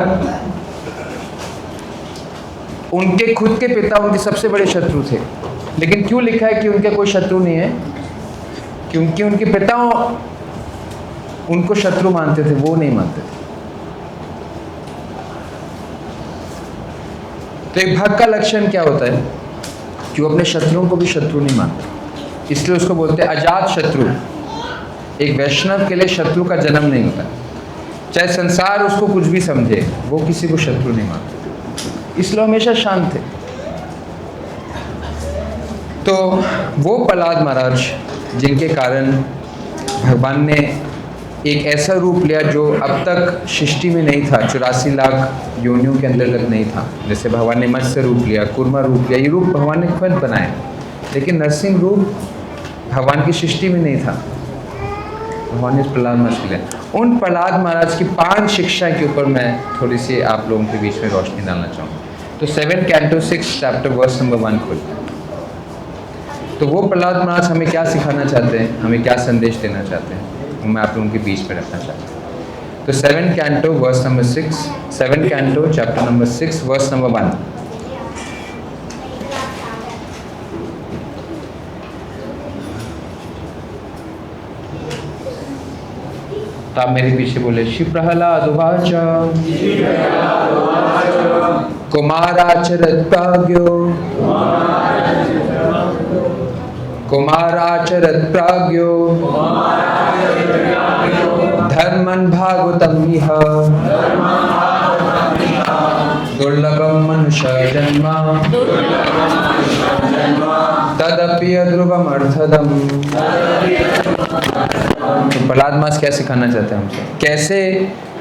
उनके खुद के पिता उनके सबसे बड़े शत्रु थे। लेकिन क्यों लिखा है कि उनके कोई शत्रु नहीं है? क्योंकि उनके पिता उनको शत्रु मानते थे, वो नहीं मानते थे। तो एक भक्त का लक्षण क्या होता है कि वो अपने शत्रुओं को भी शत्रु नहीं मानता, इसलिए उसको बोलते हैं अजात शत्रु। एक वैष्णव के लिए शत्रु का जन्म नहीं होता, चाहे संसार उसको कुछ भी समझे, वो किसी को शत्रु नहीं मानता, इसलिए हमेशा शांत थे। तो वो प्रहलाद महाराज जिनके कारण भगवान ने एक ऐसा रूप लिया जो अब तक सृष्टि में नहीं था, 84 लाख योनियों के अंतर्गत नहीं था। जैसे भगवान ने मत्स्य रूप लिया, कूर्मा रूप लिया, ये रूप भगवान ने खुद बनाए, लेकिन नरसिंह रूप भगवान की सृष्टि में नहीं था, भगवान ने प्रहलाद महाराज के लिए। उन प्रहलाद महाराज की 5 शिक्षा के ऊपर मैं थोड़ी सी आप लोगों के बीच में रोशनी डालना चाहूँगा। तो 7 कैंटो 6 चैप्टर वर्स नंबर 1 खोलते हैं। तो वो प्रहलाद महाराज हमें क्या सिखाना चाहते हैं, हमें क्या संदेश देना चाहते हैं, वो मैं आप लोगों के बीच में रखना चाहता हूँ। तो 7 canto verse number 6, 7 canto chapter number 6 verse number 1। तो आप मेरे पीछे बोले, श्री प्रहलाद उवाच कुमाराचरत प्राज्ञो धर्मन् भागवतम् इह दुर्लभम मनुष्य जन्म तदपि ध्रुवम अर्थदम। तो प्रहलाद महाराज क्या सिखाना चाहते हैं हमसे, कैसे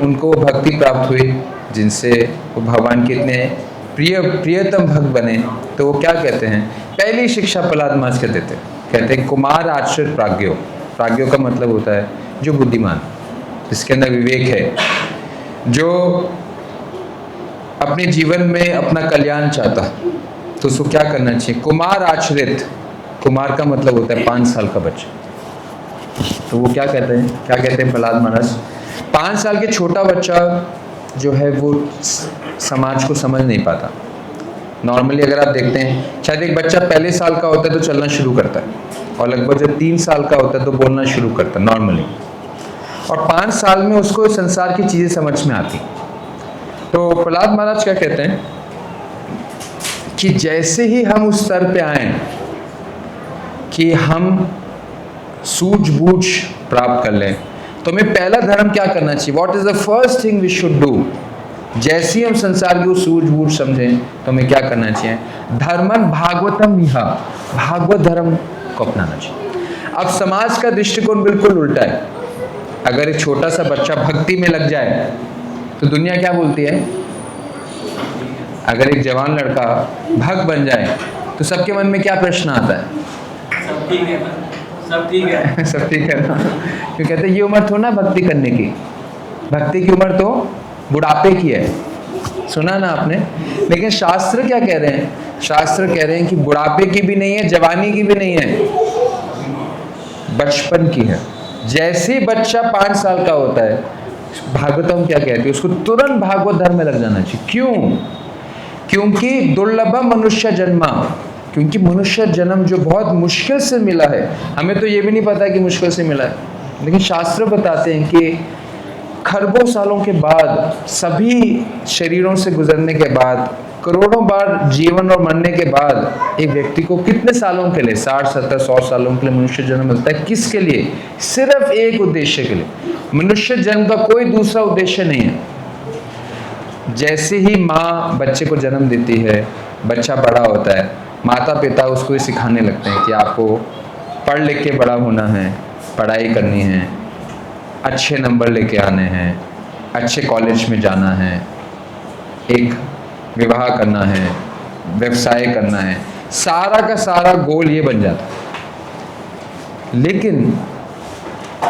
उनको भक्ति प्राप्त हुई जिनसे वो भगवान के इतने प्रियतम भक्त बने। तो वो क्या कहते हैं, पहली शिक्षा प्रहलाद महाराज के देते हैं, कहते हैं कुमार आश्रित प्राज्ञो। प्राज्ञो का मतलब होता है जो बुद्धिमान, जिसके अंदर विवेक है, जो अपने जीवन में अपना कल्याण चाहता, तो उसको क्या करना चाहिए। कुमार आश्रित, कुमार का मतलब होता है 5 साल का बच्चा। तो वो क्या कहते हैं, क्या कहते हैं प्रहलाद महाराज, 5 साल के छोटा बच्चा जो है वो समाज को समझ नहीं पाता। नॉर्मली अगर आप देखते हैं, शायद एक बच्चा पहले साल का होता है तो चलना शुरू करता है, और लगभग जब 3 साल का होता है तो बोलना शुरू करता है नॉर्मली, और 5 साल में उसको संसार की चीज़ें समझ में आती। तो प्रहलाद महाराज क्या कहते हैं कि जैसे ही हम उस स्तर पे आए कि हम सूझबूझ प्राप्त कर लें, तो हमें पहला धर्म क्या करना चाहिए, what is the first thing we should do. जैसे ही हम संसार की सूझबूझ समझें तो हमें क्या करना चाहिए, धर्मन भागवतम इह, भागवत धर्म को अपनाना चाहिए। अब समाज का दृष्टिकोण बिल्कुल उल्टा है। अगर एक छोटा सा बच्चा भक्ति में लग जाए तो दुनिया क्या बोलती है, अगर एक जवान लड़का भक्त बन जाए तो सबके मन में क्या प्रश्न आता है, सब ठीक है, सब ठीक है, सब ठीक है ना। क्यों कहते हैं ये उम्र थोड़ा ना भक्ति करने की, भक्ति की उम्र तो बुढ़ापे की है, सुना ना आपने। लेकिन शास्त्र क्या कह रहे हैं, शास्त्र कह रहे हैं कि बुढ़ापे की भी नहीं है, जवानी की भी नहीं है, बचपन की है। जैसे ही बच्चा 5 साल का होता है, भागवतम क्या कहती है, उसको तुरंत भागवत धर्म में लग जाना चाहिए। क्यों, क्योंकि दुर्लभ मनुष्य जन्मा, क्योंकि मनुष्य जन्म जो बहुत मुश्किल से मिला है, हमें तो ये भी नहीं पता कि मुश्किल से मिला है, लेकिन शास्त्र बताते हैं कि खरबों सालों के बाद, सभी शरीरों से गुजरने के बाद, करोड़ों बार जीवन और मरने के बाद एक व्यक्ति को कितने सालों के लिए, 60, 70, 100 सालों के लिए मनुष्य जन्म मिलता है। किसके लिए, सिर्फ एक उद्देश्य के लिए। मनुष्य जन्म का कोई दूसरा उद्देश्य नहीं है। जैसे ही माँ बच्चे को जन्म देती है, बच्चा बड़ा होता है, माता पिता उसको ही सिखाने लगते हैं कि आपको पढ़ लिख के बड़ा होना है, पढ़ाई करनी है, अच्छे नंबर लेके आने हैं, अच्छे कॉलेज में जाना है, एक विवाह करना है, व्यवसाय करना है, सारा का सारा गोल ये बन जाता है। लेकिन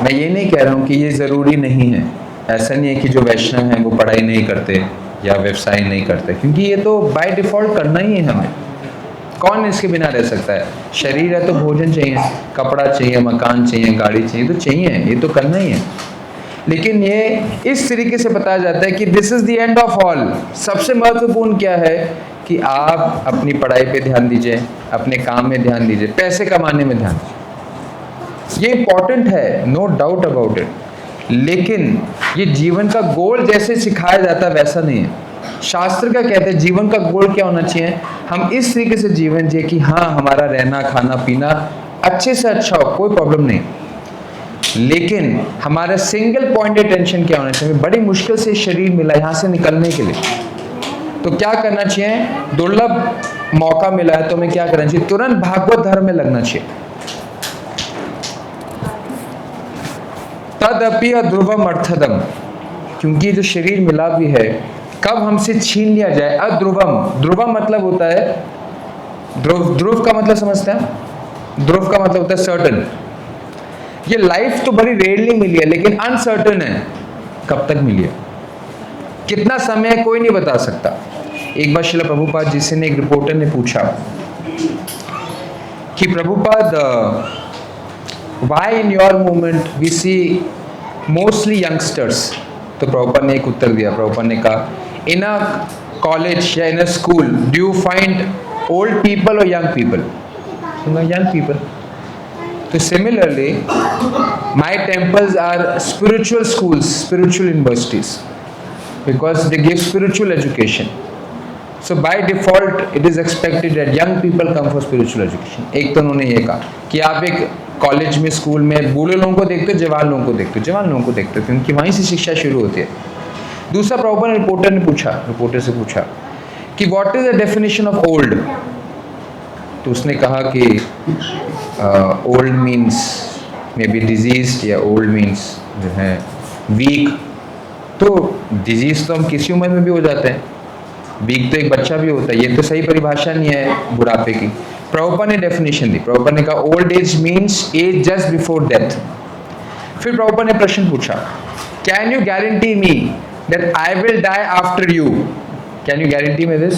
मैं ये नहीं कह रहा हूँ कि ये ज़रूरी नहीं है, ऐसा नहीं है कि जो वैष्णव हैं वो पढ़ाई नहीं करते या व्यवसाय नहीं करते, क्योंकि ये तो बाय डिफ़ॉल्ट करना ही है हमें। कौन इसके बिना रह सकता है, शरीर है तो भोजन चाहिए, कपड़ा चाहिए, मकान चाहिए, गाड़ी चाहिए, तो चाहिए, ये तो करना ही है। लेकिन ये इस तरीके से बताया जाता है कि this is the end of all. सबसे महत्वपूर्ण क्या है कि आप अपनी पढ़ाई पे ध्यान दीजिए, अपने काम में ध्यान दीजिए, पैसे कमाने में ध्यान दीजिए, ये इम्पॉर्टेंट है, नो डाउट अबाउट इट। लेकिन ये जीवन का गोल जैसे सिखाया जाता है वैसा नहीं है। शास्त्र क्या कहते हैं, जीवन का गोल क्या होना चाहिए, हम इस तरीके से जीवन जिए कि हाँ हमारा रहना खाना पीना अच्छे से अच्छा हो, कोई प्रॉब्लम नहीं, लेकिन हमारा सिंगल पॉइंट अटेंशन क्या होना चाहिए, बड़ी मुश्किल से शरीर मिला यहाँ से निकलने के लिए, तो क्या करना चाहिए, दुर्लभ मौका मिला है तो हमें क्या करना चाहिए, तुरंत भागवत धर्म में लगना चाहिए। तदपि ध्रुवम अर्थदम, क्योंकि जो शरीर मिला भी है कब हमसे छीन लिया जाए। अध्रुवम, ध्रुवम मतलब होता है ध्रुव, ध्रुव का मतलब समझते हैं, ध्रुव का मतलब होता है सर्टन। ये लाइफ तो बड़ी रेयरली मिली है लेकिन अनसर्टन है, कब तक मिली है, कितना समय कोई नहीं बता सकता। एक बार श्रील प्रभुपाद जी से एक रिपोर्टर ने पूछा कि Prabhupada why in your movement we see mostly youngsters, तो प्रभुपाद ने एक उत्तर दिया। प्रभुपाद ने कहा इन अ कॉलेज या in a school do you find old people और यंग पीपल, यंग पीपल। तो similarly my temples are spiritual schools, spiritual universities, because they give spiritual education. So by default it is expected that young people come for spiritual education. एक तो उन्होंने ये कहा कि आप एक कॉलेज में स्कूल में बूढ़े लोगों को देखते हो, जवान लोगों को देखते हो, जवान लोगों को देखते हो, क्योंकि वहीं से शिक्षा शुरू होती है। दूसरा प्रॉब्लम रिपोर्टर से पूछा कि what is the definition of old, तो उसने कहा कि old means may be disease, या ओल्ड मीन्स जो है वीक। तो डिजीज तो हम किसी उम्र में भी हो जाते हैं, वीक तो एक बच्चा भी होता है, ये तो सही परिभाषा नहीं है बुढ़ापे की। प्रभुपाद ने डेफिनेशन दी, प्रभुपाद ने कहा old age means age just before death. फिर प्रभुपाद ने प्रश्न पूछा can you guarantee me that I will die after you, can you guarantee me this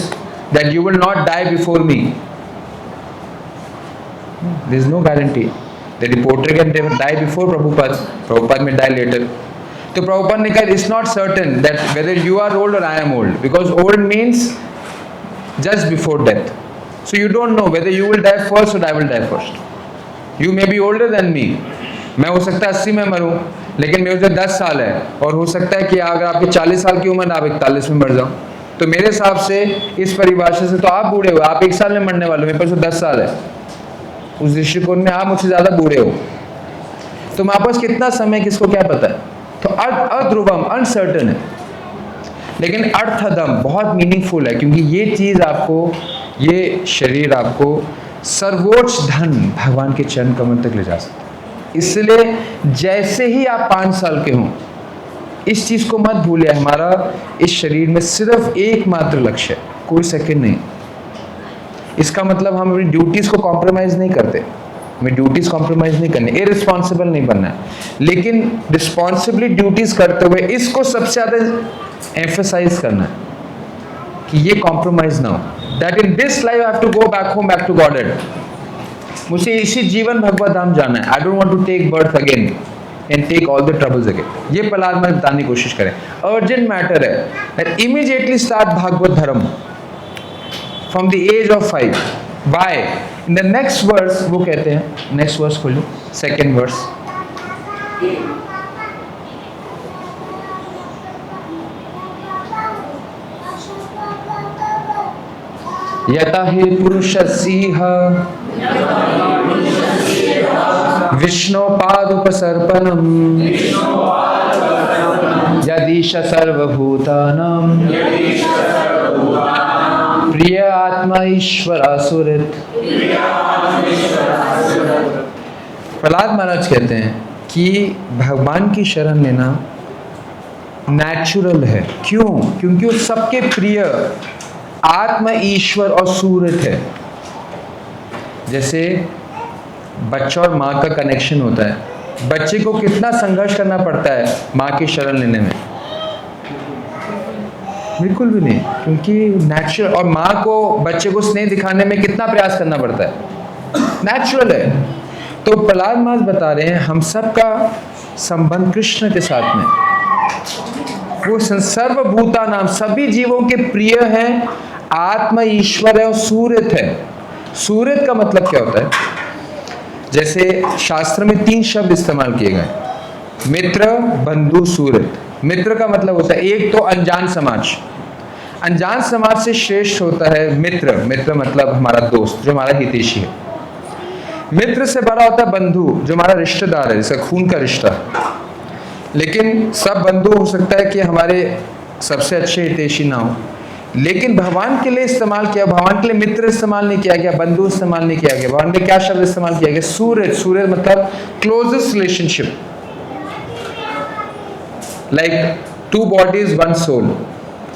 that you will not die before me, there is no guarantee. The reporter can die before Prabhupada may die later. तो प्रभुपाद ने कहा it's not certain that whether you are old और I am old, because old means just before death, so you don't know whether you will die first और I will die first. You may be older than me, मैं हो सकता है 80 में मरूं, लेकिन मेरे जो 10 साल है, और हो सकता है कि अगर आपकी 40 साल की उम्र आप 41 में मर जाओ। तो मेरे हिसाब से इस परिभाषा से तो आप बूढ़े हो, आप 1 साल में मरने वाले हो, मेरे पास तो 10 साल है, उस दृष्टिकोण में आप मुझसे ज़्यादा बूढ़े हो। तो मेरे पास कितना समय किसको क्या पता है। तो अध्रुवम अनसर्टन है, लेकिन अर्थदम बहुत मीनिंगफुल है, क्योंकि ये चीज़ आपको, ये शरीर आपको सर्वोच्च धन भगवान के चरण कमल तक ले जा सकता है। इसलिए जैसे ही आप 5 साल के हों, इस चीज़ को मत भूलिए, हमारा इस शरीर में सिर्फ एकमात्र लक्ष्य है, कोई सेकंड नहीं। इसका मतलब हम अपनी ड्यूटीज़ को कॉम्प्रोमाइज़ नहीं करते, हमें ड्यूटीज़ कॉम्प्रोमाइज़ नहीं करनी, इररिस्पॉन्सिबल नहीं बनना है, लेकिन रिस्पॉन्सिबली ड्यूटीज़ करते हुए इसको सबसे ज़्यादा एम्फेसाइज करना है कि ये कॉम्प्रोमाइज़ ना हो, that in this life I have to go back home, back to godhead. मुझे इसी जीवन भगवत धाम जाना है, I don't want to take birth again and take all the troubles again. ये प्रहलाद में बताने की कोशिश करें, अर्जेंट मैटर है that immediately start Bhagavat dharma from the age of 5। Why? In the next verse वो कहते हैं, next verse खोलिए, second verse, यथा हि पुरुषस्येह विष्णोपादुपसर्पणम् यदीश सर्वभूतानां प्रिय आत्मा ईश्वरासुरित। प्रहलाद महाराज कहते हैं कि भगवान की शरण लेना नेचुरल है। क्यों? क्योंकि वो सबके प्रिय आत्मा ईश्वर और सूरत है। जैसे बच्चा और माँ का कनेक्शन होता है, बच्चे को कितना संघर्ष करना पड़ता है माँ की शरण लेने में? बिल्कुल भी नहीं, क्योंकि नेचुरल। और माँ को बच्चे को स्नेह दिखाने में कितना प्रयास करना पड़ता है? नेचुरल है। तो प्रहलाद महाराज बता रहे हैं हम सब का संबंध कृष्ण के साथ में, वो सर्वभूता नाम सभी जीवों के प्रिय हैं, आत्मा ईश्वर है और सूरत है। सूरत का मतलब क्या होता है? जैसे शास्त्र में 3 शब्द इस्तेमाल किए गए, मित्र, बंधु, सूरत। मित्र का मतलब होता है एक तो अनजान समाज, अनजान समाज से श्रेष्ठ होता है मित्र। मित्र मतलब हमारा दोस्त, जो हमारा हितैषी है। मित्र से बड़ा होता है बंधु, जो हमारा रिश्तेदार है, जिसका खून का रिश्ता। लेकिन सब बंधु हो सकता है कि हमारे सबसे अच्छे हितैषी ना हो, लेकिन भगवान के लिए इस्तेमाल किया, भगवान के लिए मित्र इस्तेमाल नहीं किया गया, बंधु इस्तेमाल नहीं किया गया। भगवान ने क्या शब्द इस्तेमाल किया गया? सूरज। सूरज मतलब closest relationship, like two bodies one soul,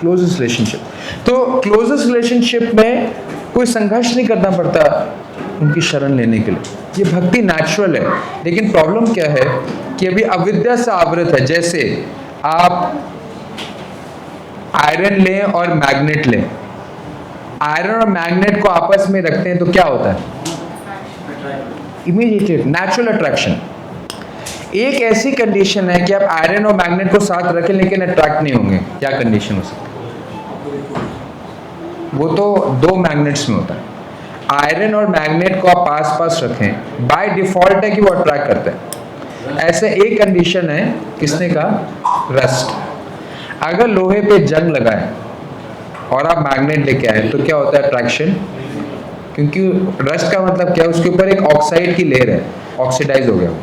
closest relationship. तो क्लोजेस्ट रिलेशनशिप में कोई संघर्ष नहीं करना पड़ता उनकी शरण लेने के लिए, ये भक्ति नेचुरल है। लेकिन प्रॉब्लम क्या है कि अभी अविद्या से आवृत है। जैसे आप आयरन लें और मैग्नेट लें, आयरन और मैग्नेट को आपस में रखते हैं तो क्या होता है? Immediate natural attraction. एक ऐसी कंडीशन है कि आप आयरन और मैग्नेट को साथ रखें लेकिन अट्रैक्ट नहीं होंगे। क्या कंडीशन हो सकती है? वो तो दो मैग्नेट्स में होता है। आयरन और मैग्नेट को आप पास पास रखें, बाय डिफॉल्ट है कि वो अट्रैक्ट करते हैं। ऐसे एक कंडीशन है, किसने कहा? रस्ट। अगर लोहे पे जंग लगाए और आप मैग्नेट लेके आए तो क्या होता है? अट्रैक्शन। क्योंकि रस्ट का मतलब क्या है? उसके ऊपर एक ऑक्साइड की लेयर है, ऑक्सीडाइज हो गया वो।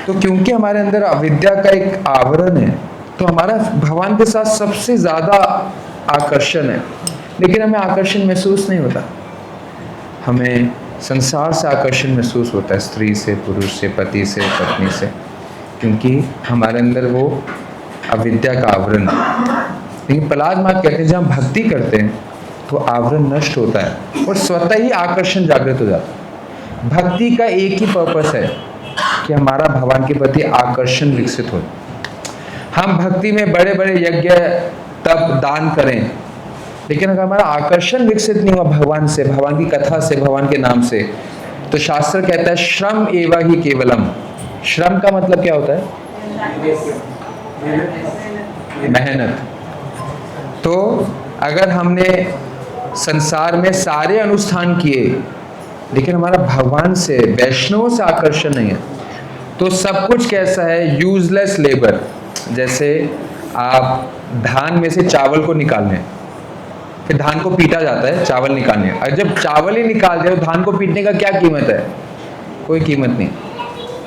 तो क्योंकि हमारे अंदर अविद्या का एक आवरण है, तो हमारा भगवान के साथ सबसे ज्यादा आकर्षण है, लेकिन हमें आकर्षण महसूस नहीं होता। हमें संसार से आकर्षण महसूस होता है, स्त्री से, पुरुष से, पति से, पत्नी से, क्योंकि हमारे अंदर वो अविद्या का आवरण है। लेकिन प्रहलाद महाराज कहते हैं जब हम भक्ति करते हैं तो आवरण नष्ट होता है और स्वतः ही आकर्षण जागृत हो जाता है। भक्ति का एक ही पर्पस है कि हमारा भगवान के प्रति आकर्षण विकसित हो। हम भक्ति में बड़े बड़े यज्ञ तप दान करें, लेकिन अगर हमारा आकर्षण विकसित नहीं हुआ भगवान से, भगवान की कथा से, भगवान के नाम से, तो शास्त्र कहता है श्रम एवा ही केवलम। श्रम का मतलब क्या होता है? मेहनत। तो अगर हमने संसार में सारे अनुष्ठान किए लेकिन हमारा भगवान से, वैष्णव से आकर्षण नहीं है, तो सब कुछ कैसा है? Useless labour. जैसे आप धान में से चावल को निकालने, फिर धान को पीटा जाता है चावल निकालने, और जब चावल ही निकाल दे तो धान को पीटने का क्या कीमत है? कोई कीमत नहीं।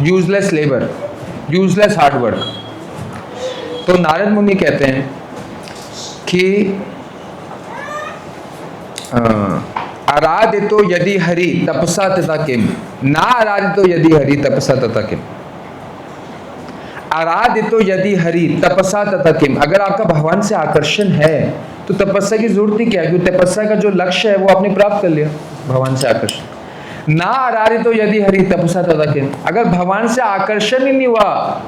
Useless labour, useless hard work. तो नारद मुनि कहते हैं कि आराधितो यदि हरि तपसा तथा किम, ना आराधितो यदि हरि तपसा तथा किम। आराधितो यदि हरि तपसा तथा किम। अगर आपका भगवान से आकर्षण है तो तपस्या की जरूरत नहीं, क्या? क्योंकि तपस्या का जो लक्ष्य है वो आपने प्राप्त कर लिया, भगवान से आकर्षण। ना आराधितो यदि हरि तपसा तथा किम। अगर भगवान से आकर्षण ही नहीं हुआ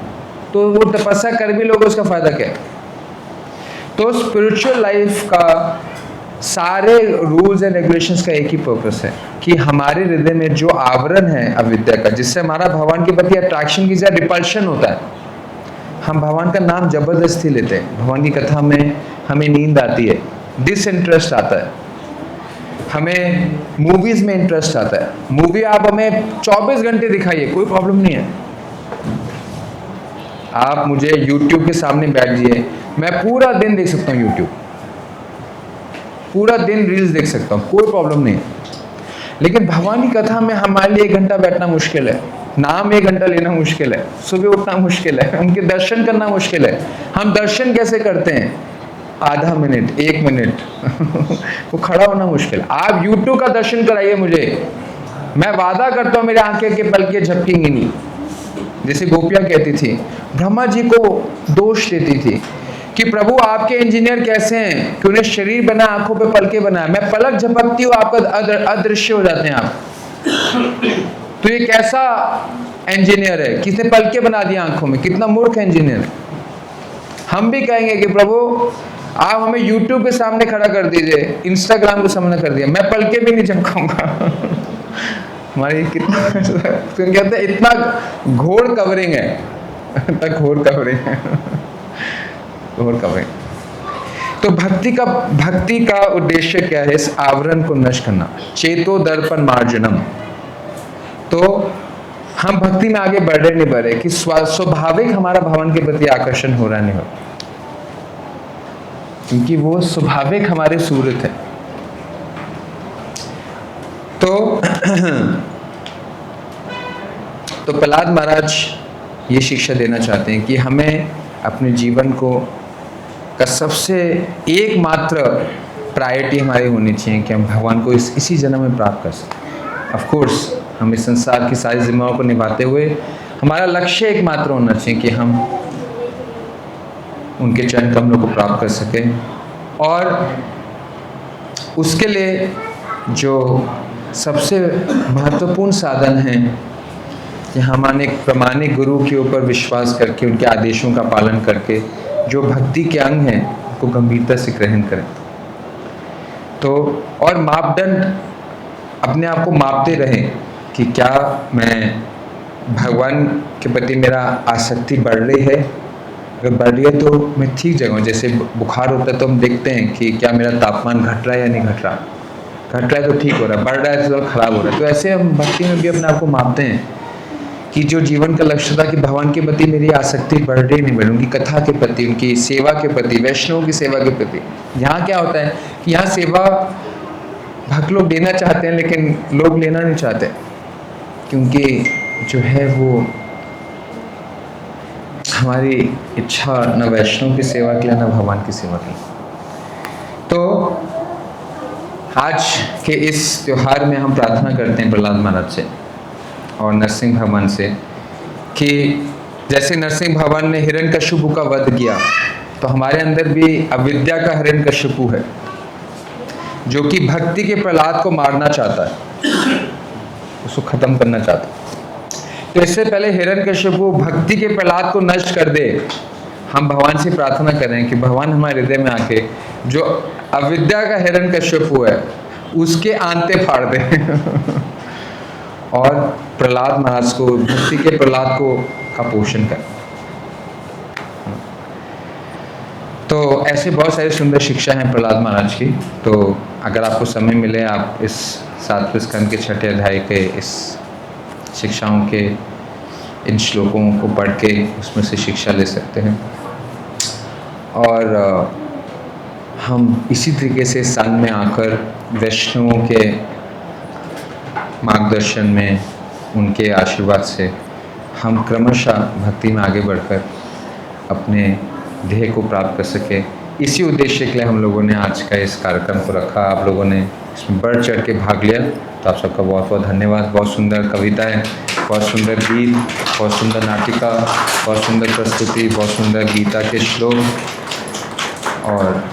तो वो तपस्या कर भी लोगे, उसका फायदा क्या? तो स्पिरिचुअल लाइफ का सारे रूल्स एंड रेगुलेशंस का एक ही पर्पस है कि हमारे हृदय में जो आवरण है अविद्या का, जिससे हमारा भगवान के प्रति अट्रैक्शन की जगह रिपल्शन होता है, हम भगवान का नाम जबरदस्ती लेते हैं, भगवान की कथा में हमें नींद आती है, डिसइंटरेस्ट आता है, हमें मूवीज में इंटरेस्ट आता है। मूवी आप हमें 24 घंटे दिखाइए, कोई प्रॉब्लम नहीं है। आप मुझे YouTube के सामने बैठ जाइए, मैं पूरा दिन देख सकता हूँ YouTube, पूरा दिन रील्स देख सकता हूँ, कोई प्रॉब्लम नहीं। लेकिन भगवान की कथा में हमारे लिए 1 घंटा बैठना मुश्किल है, नाम 1 घंटा लेना मुश्किल है, सुबह उठना मुश्किल है, उनके दर्शन करना मुश्किल है। हम दर्शन कैसे करते हैं? आधा मिनट, 1 मिनट वो खड़ा होना मुश्किल। आप YouTube का दर्शन कराइए मुझे, मैं वादा करता हूँ मेरे आंखें के पलके झपकेंगी नहीं। जैसे गोपियाँ कहती थी, ब्रह्मा जी को दोष देती थी कि प्रभु आपके इंजीनियर कैसे हैं कि उन्हें शरीर बना, आंखों पे पलके बनाया, मैं पलक झपकती हूँ आपका अदृश्य हो जाते हैं आप। तो ये कैसा इंजीनियर है, किसने पलके बना दिया आंखों में? कितना मूर्ख इंजीनियर है। हम भी कहेंगे कि प्रभु आप हमें YouTube के सामने खड़ा कर दीजिए, Instagram के सामने कर दिया, मैं पलके भी नहीं झपकाऊंगा। हमारी कितना तो कहते हैं इतना घोर कवरिंग है, इतना घोर कवरिंग है, घोर कवरिंग। तो भक्ति का उद्देश्य क्या है? इस आवरण को नष्ट करना, चेतो दर्पण मार्जनम। तो हम भक्ति में आगे बढ़ रहे नहीं बढ़ रहे कि स्वाभाविक हमारा भगवान के प्रति आकर्षण हो रहा नहीं हो। क्योंकि वो स्वाभाविक हमारे सूरत है। तो प्रहलाद महाराज ये शिक्षा देना चाहते हैं कि हमें अपने जीवन का सबसे एकमात्र प्रायोरिटी हमारी होनी चाहिए कि हम भगवान को इसी जन्म में प्राप्त कर सकें। ऑफ कोर्स हम इस संसार की सारी जिम्मेदारियों को निभाते हुए हमारा लक्ष्य एकमात्र होना चाहिए कि हम उनके चरण कमलों को प्राप्त कर सकें, और उसके लिए जो सबसे महत्वपूर्ण साधन है कि हम एक प्रामाणिक गुरु के ऊपर विश्वास करके उनके आदेशों का पालन करके जो भक्ति के अंग हैं उनको गंभीरता से ग्रहण करें। तो और मापदंड अपने आप को मापते रहें कि क्या मैं भगवान के प्रति मेरा आसक्ति बढ़ रही है। अगर बढ़ रही है तो मैं ठीक जगह हूँ। जैसे बुखार होता है तो हम देखते हैं कि क्या मेरा तापमान घट रहा है या नहीं घट रहा। घट रहा है तो ठीक हो रहा है, बढ़ रहा है तो खराब हो रहा है। तो ऐसे हम भक्ति में भी अपने आप को मापते हैं कि जो जीवन का लक्ष्य था कि भगवान के प्रति मेरी आसक्ति बढ़ रही नहीं बढ़, उनकी कथा के प्रति, उनकी सेवा के प्रति, वैष्णवों की सेवा के प्रति। यहाँ क्या होता है कि यहाँ सेवा भक्त लोग देना चाहते हैं लेकिन लोग लेना नहीं चाहते, क्योंकि जो है वो हमारी इच्छा न वैष्णव की सेवा के लिए न भगवान की सेवा के लिए। तो आज के इस त्योहार में हम प्रार्थना करते हैं प्रहलाद महाराज से और नरसिंह भगवान से कि जैसे नरसिंह भगवान ने हिरण्यकशिपु का वध किया, तो हमारे अंदर भी अविद्या का हिरण्यकशिपु है जो कि भक्ति के प्रहलाद को मारना चाहता है, उसको खत्म करना चाहता है। तो इससे पहले हिरण्यकशिपु भक्ति के प्रहलाद को नष्ट कर दे, हम भगवान से प्रार्थना करें कि भगवान हमारे हृदय में आके जो अविद्या का हिरण्यकशिपु है उसके आंते फाड़ दे और प्रहलाद महाराज को, भक्ति के प्रहलाद को का पोषण करें। तो ऐसे बहुत सारी सुंदर शिक्षा हैं प्रहलाद महाराज की। तो अगर आपको समय मिले आप इस 7वें स्कंद के 6ठे अध्याय के इस शिक्षाओं के इन श्लोकों को पढ़ के उसमें से शिक्षा ले सकते हैं। और हम इसी तरीके से संघ में आकर वैष्णवों के मार्गदर्शन में, उनके आशीर्वाद से हम क्रमशः भक्ति में आगे बढ़कर अपने ध्येय को प्राप्त कर सके। इसी उद्देश्य के लिए हम लोगों ने आज का इस कार्यक्रम को रखा। आप लोगों ने इसमें बढ़ चढ़ के भाग लिया, तो आप सबका बहुत बहुत धन्यवाद। बहुत सुंदर कविताएं, बहुत सुंदर गीत, बहुत सुंदर नाटिका, बहुत सुंदर प्रस्तुति, बहुत सुंदर गीता के श्लोक और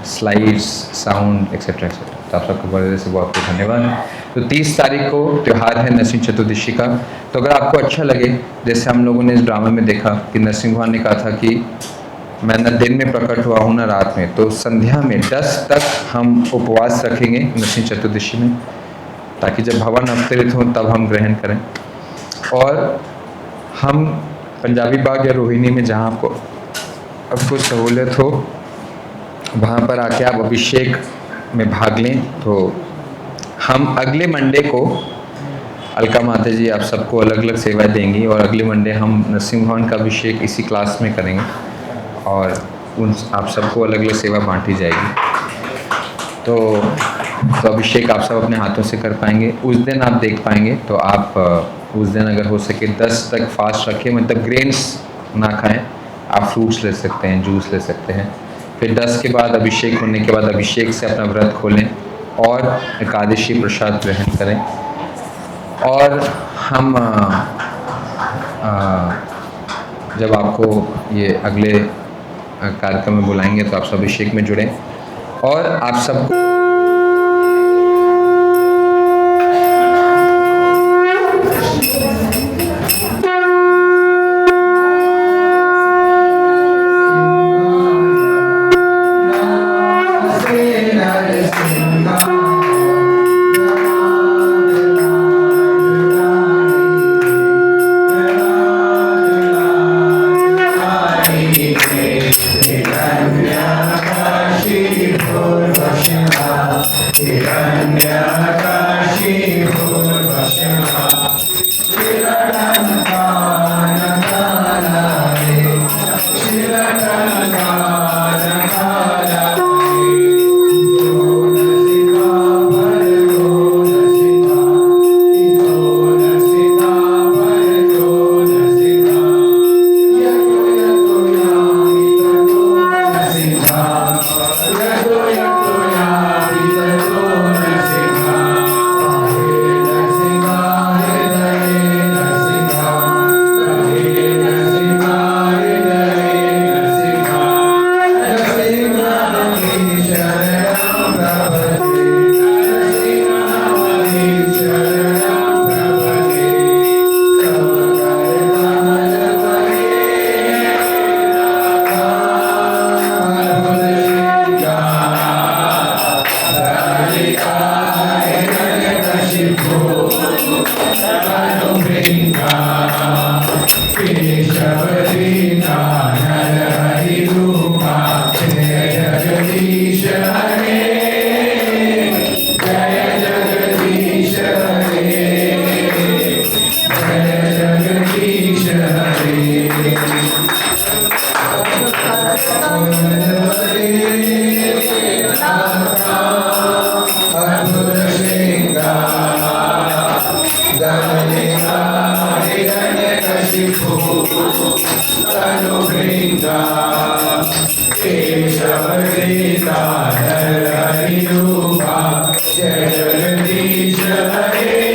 स्लाइड्स, साउंड एक्सेट्रा एक्सेट्रा। तो आप सबको बड़े से बहुत बहुत धन्यवाद। तो 30 तारीख को त्यौहार है नरसिंह चतुर्दशी का। तो अगर आपको अच्छा लगे, जैसे हम लोगों ने इस ड्रामे में देखा कि नरसिंह भगवान ने कहा था कि मैं न दिन में प्रकट हुआ हूँ न रात में, तो संध्या में 10 तक हम उपवास रखेंगे नरसिंह चतुर्दशी में, ताकि जब भगवान अवतरित हों तब हम ग्रहण करें। और हम पंजाबी बाग या रोहिणी में जहाँ आपको सहूलियत हो वहाँ पर आके आप अभिषेक में भाग लें। तो हम अगले मंडे को, अलका माता जी आप सबको अलग अलग सेवाएं देंगी, और अगले मंडे हम नरसिंह भगवान का अभिषेक इसी क्लास में करेंगे और उन आप सबको अलग अलग सेवा बांटी जाएगी। तो अभिषेक आप सब अपने हाथों से कर पाएंगे। उस दिन आप देख पाएंगे तो आप उस दिन अगर हो सके 10 तक फास्ट रखें, मतलब ग्रेन्स ना खाएं, आप फ्रूट्स ले सकते हैं, जूस ले सकते हैं। फिर 10 के बाद अभिषेक होने के बाद अभिषेक से अपना व्रत खोलें और एकादशी प्रसाद ग्रहण करें। और हम जब आपको ये अगले कार्यक्रम में बुलाएंगे तो आप सब अभिषेक में जुड़ें। और आप सबको Shri Guru Vaishnava जय जगदीश हरे